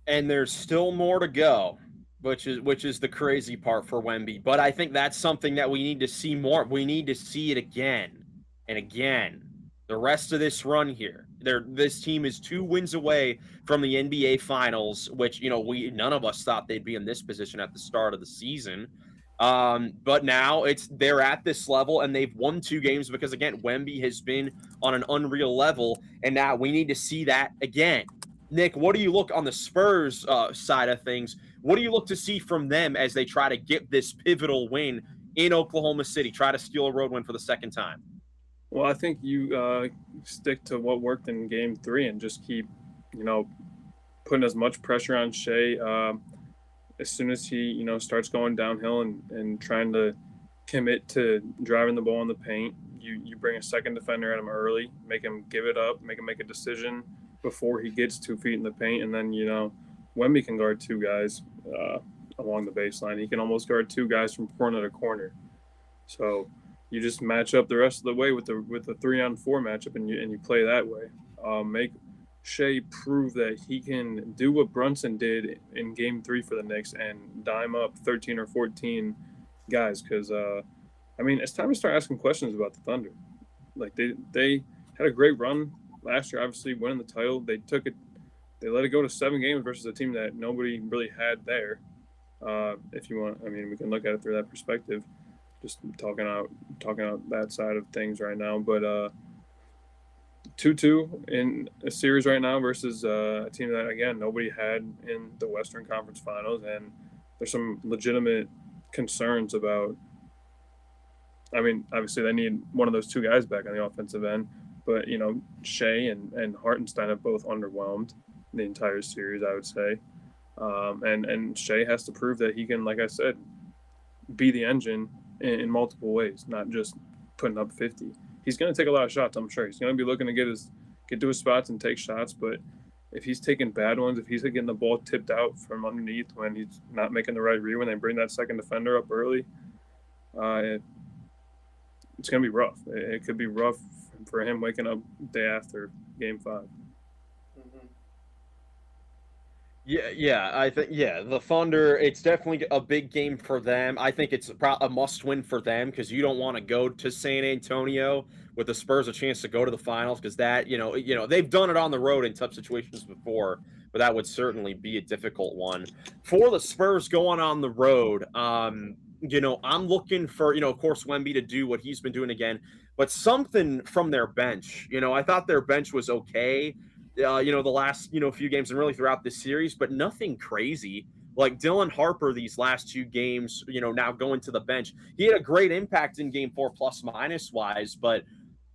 And there's still more to go, which is the crazy part for Wemby. But I think that's something that we need to see more. We need to see it again and again. The rest of this run here, this team is 2 wins away from the NBA Finals, which none of us thought they'd be in this position at the start of the season. But now they're at this level and they've won 2 games because, again, Wemby has been on an unreal level, and now we need to see that again. Nick, what do you look on the Spurs side of things? What do you look to see from them as they try to get this pivotal win in Oklahoma City, try to steal a road win for the second time? Well, I think you stick to what worked in Game 3 and just keep, putting as much pressure on Shea. As soon as he, starts going downhill and trying to commit to driving the ball in the paint, you bring a second defender at him early, make him give it up, make him make a decision before he gets 2 feet in the paint, and then Wemby can guard 2 guys along the baseline. He can almost guard 2 guys from corner to corner. So you just match up the rest of the way with the 3-on-4 matchup, and you play that way. Shea prove that he can do what Brunson did in Game 3 for the Knicks and dime up 13 or 14 guys. Because it's time to start asking questions about the Thunder. Like they had a great run last year, obviously winning the title. They let it go to 7 games versus a team that nobody really had there. If you want, we can look at it through that perspective. Just talking out that side of things right now, but 2-2 in a series right now versus a team that, again, nobody had in the Western Conference Finals, and there's some legitimate concerns about. Obviously they need one of those two guys back on the offensive end, but Shea and Hartenstein have both underwhelmed the entire series, I would say, and Shea has to prove that he can, like I said, be the engine in multiple ways, not just putting up 50. He's going to take a lot of shots, I'm sure. He's going to be looking to get to his spots and take shots, but if he's taking bad ones, if he's getting the ball tipped out from underneath when he's not making the right read, when they bring that second defender up early, it's going to be rough. It could be rough for him waking up day after Game 5. Yeah, I think the Thunder. It's definitely a big game for them. I think it's a must-win for them because you don't want to go to San Antonio with the Spurs a chance to go to the finals because that they've done it on the road in tough situations before, but that would certainly be a difficult one for the Spurs going on the road. I'm looking for of course Wemby to do what he's been doing again, but something from their bench. I thought their bench was okay. The last, few games and really throughout this series, but nothing crazy. Like Dylan Harper, these last 2 games, now going to the bench. He had a great impact in Game 4 plus minus wise, but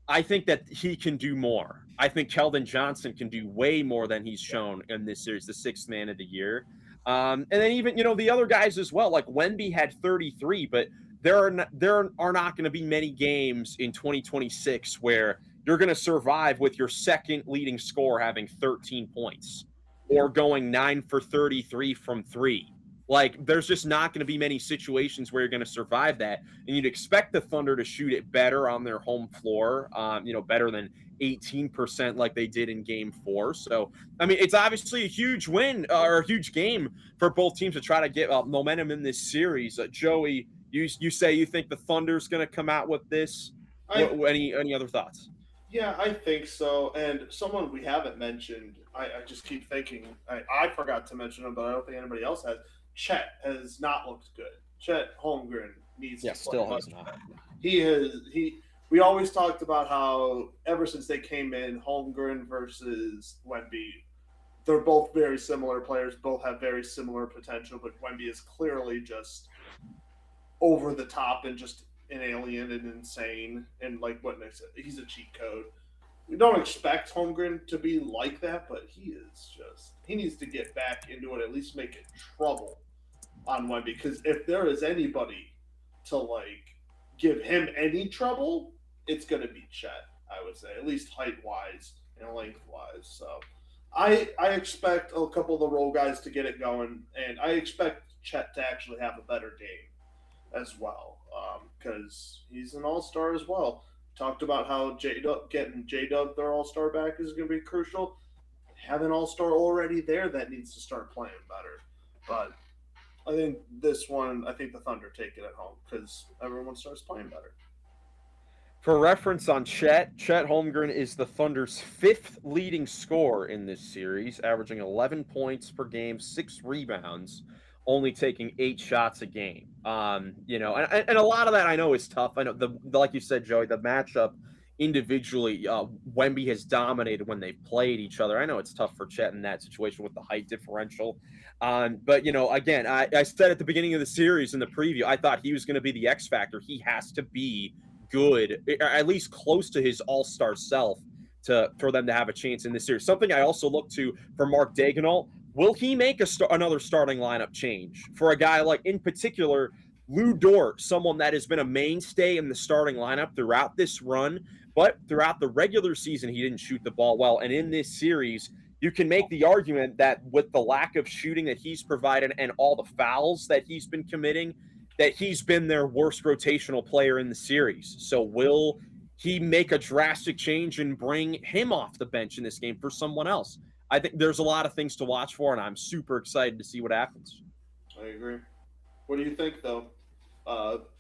I think that he can do more. I think Keldon Johnson can do way more than he's shown in this series, the 6th man of the year. And then even, the other guys as well, like Wemby had 33, but there are not going to be many games in 2026 where you're going to survive with your second leading scorer having 13 points or going 9 for 33 from 3. Like, there's just not going to be many situations where you're going to survive that. And you'd expect the Thunder to shoot it better on their home floor, better than 18% like they did in Game 4. So, it's obviously a huge win or a huge game for both teams to try to get momentum in this series. Joey, you say you think the Thunder's going to come out with this? Any other thoughts? Yeah, I think so. And someone we haven't mentioned, I just keep thinking, I forgot to mention him, but I don't think anybody else has. Chet has not looked good. Chet Holmgren needs to play. Still has not. We always talked about how ever since they came in, Holmgren versus Wemby, they're both very similar players, both have very similar potential, but Wemby is clearly just over the top and just an alien and insane, and like what Nick said, he's a cheat code. We don't expect Holmgren to be like that, but he needs to get back into it, at least make it trouble on Wemby, because if there is anybody to give him any trouble, it's going to be Chet, I would say, at least height-wise and length-wise. So I expect a couple of the role guys to get it going, and I expect Chet to actually have a better game as well. Because he's an all-star as well. Talked about how getting J-Dub, their all-star back, is going to be crucial. Have an all-star already there that needs to start playing better. But I think the Thunder take it at home because everyone starts playing better. For reference on Chet Holmgren is the Thunder's 5th leading scorer in this series, averaging 11 points per game, 6 rebounds, only taking 8 shots a game. And a lot of that I know is tough. I know like you said, Joey, the matchup individually, Wemby has dominated when they've played each other. I know it's tough for Chet in that situation with the height differential. But again, I said at the beginning of the series in the preview, I thought he was going to be the X factor. He has to be good, or at least close to his all-star self for them to have a chance in this series. Something I also look to for Mark Daigneault. Will he make another starting lineup change for a guy like, in particular, Lou Dort, someone that has been a mainstay in the starting lineup throughout this run, but throughout the regular season, he didn't shoot the ball well. And in this series, you can make the argument that with the lack of shooting that he's provided and all the fouls that he's been committing, that he's been their worst rotational player in the series. So will he make a drastic change and bring him off the bench in this game for someone else? I think there's a lot of things to watch for, and I'm super excited to see what happens. I agree. What do you think, though?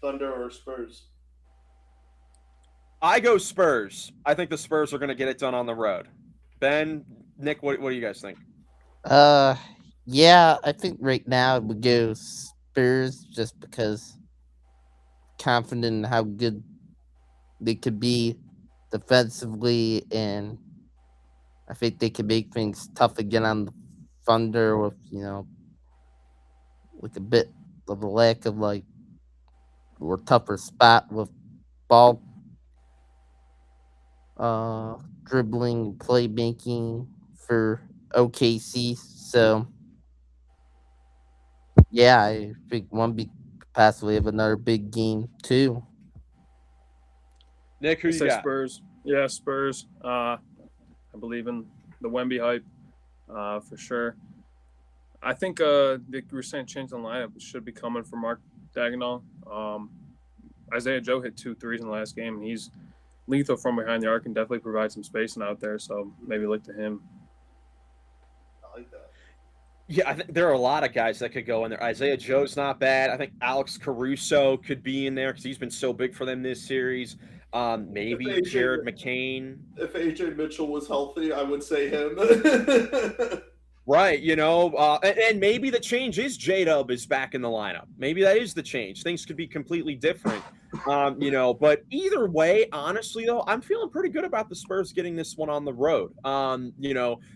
Thunder or Spurs? I go Spurs. I think the Spurs are going to get it done on the road. Ben, Nick, what do you guys think? Yeah, I think right now it would go Spurs just because confident in how good they could be defensively, and I think they can make things tough again on the Thunder with with a bit of a lack of or tougher spot with ball dribbling, playmaking for OKC. So yeah, I think one be possibly have another big game too. Nick, who I you say got? Spurs. Yeah, Spurs. I believe in the Wemby hype for sure. I think they were saying change the lineup should be coming from Mark Dagnall. Isaiah Joe hit 2 threes in the last game, and he's lethal from behind the arc and definitely provide some spacing out there. So maybe look to him. I like that. Yeah, I think there are a lot of guys that could go in there. Isaiah Joe's not bad. I think Alex Caruso could be in there because he's been so big for them this series. Maybe If AJ Jared McCain. If AJ Mitchell was healthy, I would say him. Right, and maybe the change is J-Dub is back in the lineup. Maybe that is the change. Things could be completely different, But either way, honestly, though, I'm feeling pretty good about the Spurs getting this one on the road.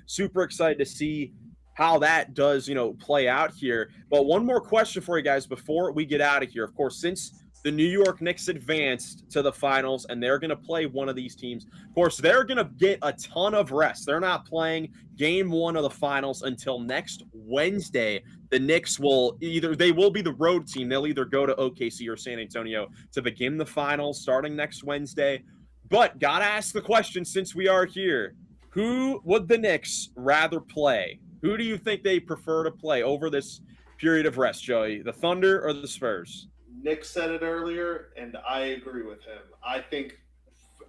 Super excited to see how that does, play out here. But one more question for you guys before we get out of here. Of course, since the New York Knicks advanced to the finals and they're going to play one of these teams, of course, they're going to get a ton of rest. They're not playing game one of the finals until next Wednesday. The Knicks will be the road team. They'll either go to OKC or San Antonio to begin the finals starting next Wednesday. But got to ask the question since we are here, who would the Knicks rather play? Who do you think they prefer to play over this period of rest, Joey? The Thunder or the Spurs? Nick said it earlier, and I agree with him. I think,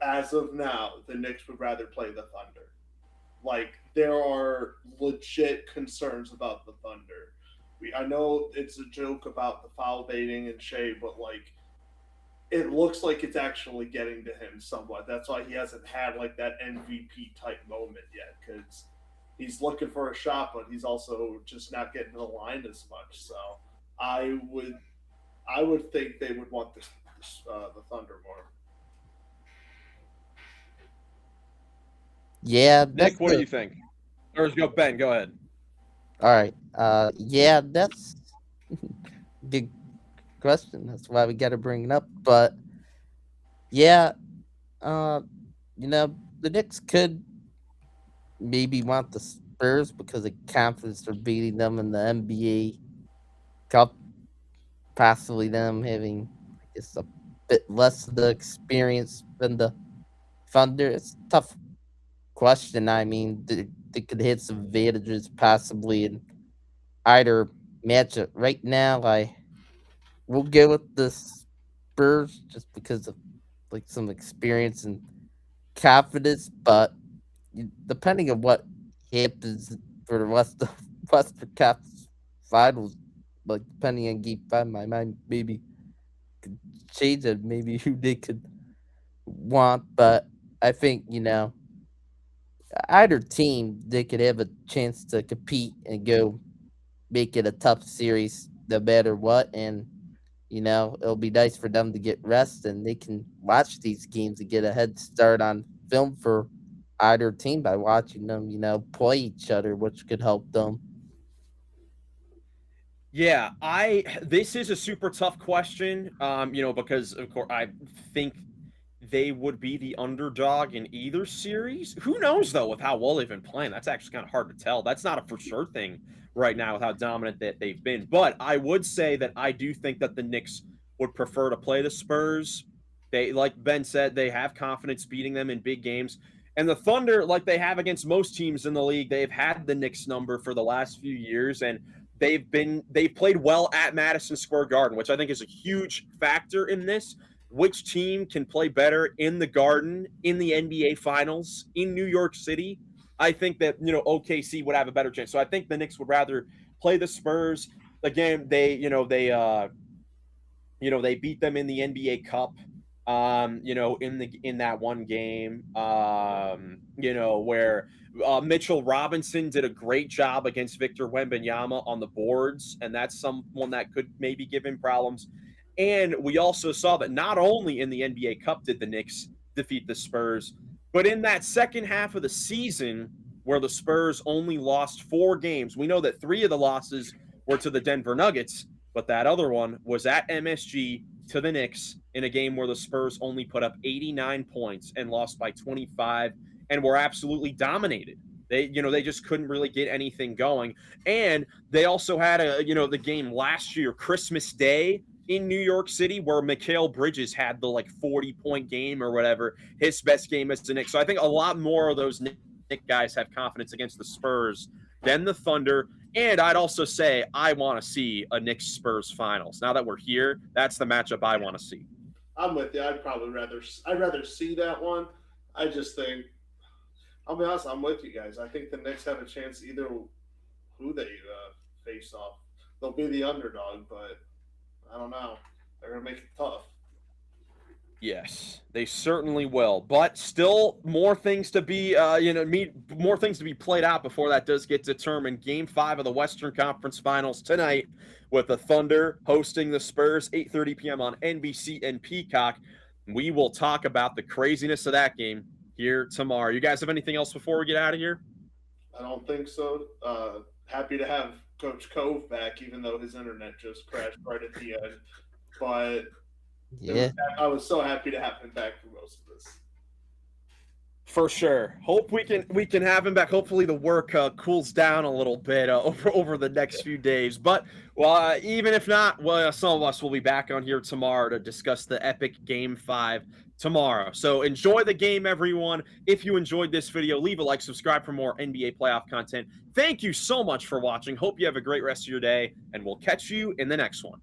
as of now, the Knicks would rather play the Thunder. There are legit concerns about the Thunder. I know it's a joke about the foul baiting and Shea, but, it looks like it's actually getting to him somewhat. That's why he hasn't had, that MVP-type moment yet, because he's looking for a shot, but he's also just not getting to the line as much. So I would think they would want the Thunder more. Yeah, Nick, what do you think? Or go Ben, go ahead. All right. Yeah, that's good question. That's why we got to bring it up. But yeah, the Knicks could maybe want the Spurs because of confidence for beating them in the NBA Cup. Possibly them having, I guess, a bit less of the experience than the Thunder. It's a tough question. I mean, they could hit some advantages possibly in either matchup. Right now, I will go with the Spurs just because of some experience and confidence. But depending on what happens for the rest of Western Conference Finals, depending on Game 5, my mind maybe could change it. Maybe who they could want, but I think either team they could have a chance to compete and go make it a tough series no matter what, and it'll be nice for them to get rest and they can watch these games and get a head start on film for either team by watching them play each other, which could help them. Yeah, this is a super tough question, because of course I think they would be the underdog in either series. Who knows though with how well they've been playing? That's actually kind of hard to tell. That's not a for sure thing right now with how dominant that they've been. But I would say that I do think that the Knicks would prefer to play the Spurs. They, like Ben said, they have confidence beating them in big games. And the Thunder, like they have against most teams in the league, they've had the Knicks number for the last few years, and they've played well at Madison Square Garden, which I think is a huge factor in this. which team can play better in the Garden, in the NBA Finals, in New York City, I think that, OKC would have a better chance. So I think the Knicks would rather play the Spurs. Again, they beat them in the NBA Cup. In that one game, where Mitchell Robinson did a great job against Victor Wembanyama on the boards, and that's someone that could maybe give him problems. And we also saw that not only in the NBA Cup did the Knicks defeat the Spurs, but in that second half of the season where the Spurs only lost 4 games, we know that 3 of the losses were to the Denver Nuggets, but that other one was at MSG to the Knicks in a game where the Spurs only put up 89 points and lost by 25 and were absolutely dominated. They just couldn't really get anything going. And they also had the game last year, Christmas Day in New York City, where Mikal Bridges had the 40-point game or whatever, his best game as the Knicks. So I think a lot more of those Knicks guys have confidence against the Spurs than the Thunder. And I'd also say I want to see a Knicks Spurs finals. Now that we're here, that's the matchup I want to see. I'm with you. I'd rather see that one. I just think, I'll be honest, I'm with you guys. I think the Knicks have a chance either who they face off. They'll be the underdog, but I don't know. They're going to make it tough. Yes, they certainly will. But still more things to be more things to be played out before that does get determined. Game 5 of the Western Conference Finals tonight with the Thunder hosting the Spurs, 8:30 p.m. on NBC and Peacock. We will talk about the craziness of that game here tomorrow. You guys have anything else before we get out of here? I don't think so. Happy to have Coach Cove back, even though his internet just crashed right at the end. But Yeah. I was so happy to have him back for most of this. For sure. Hope we can have him back. Hopefully the work cools down a little bit over the next few days. But even if not, some of us will be back on here tomorrow to discuss the epic Game 5 tomorrow. So enjoy the game, everyone. If you enjoyed this video, leave a like, subscribe for more NBA playoff content. Thank you so much for watching. Hope you have a great rest of your day, and we'll catch you in the next one.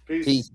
Peace. Peace.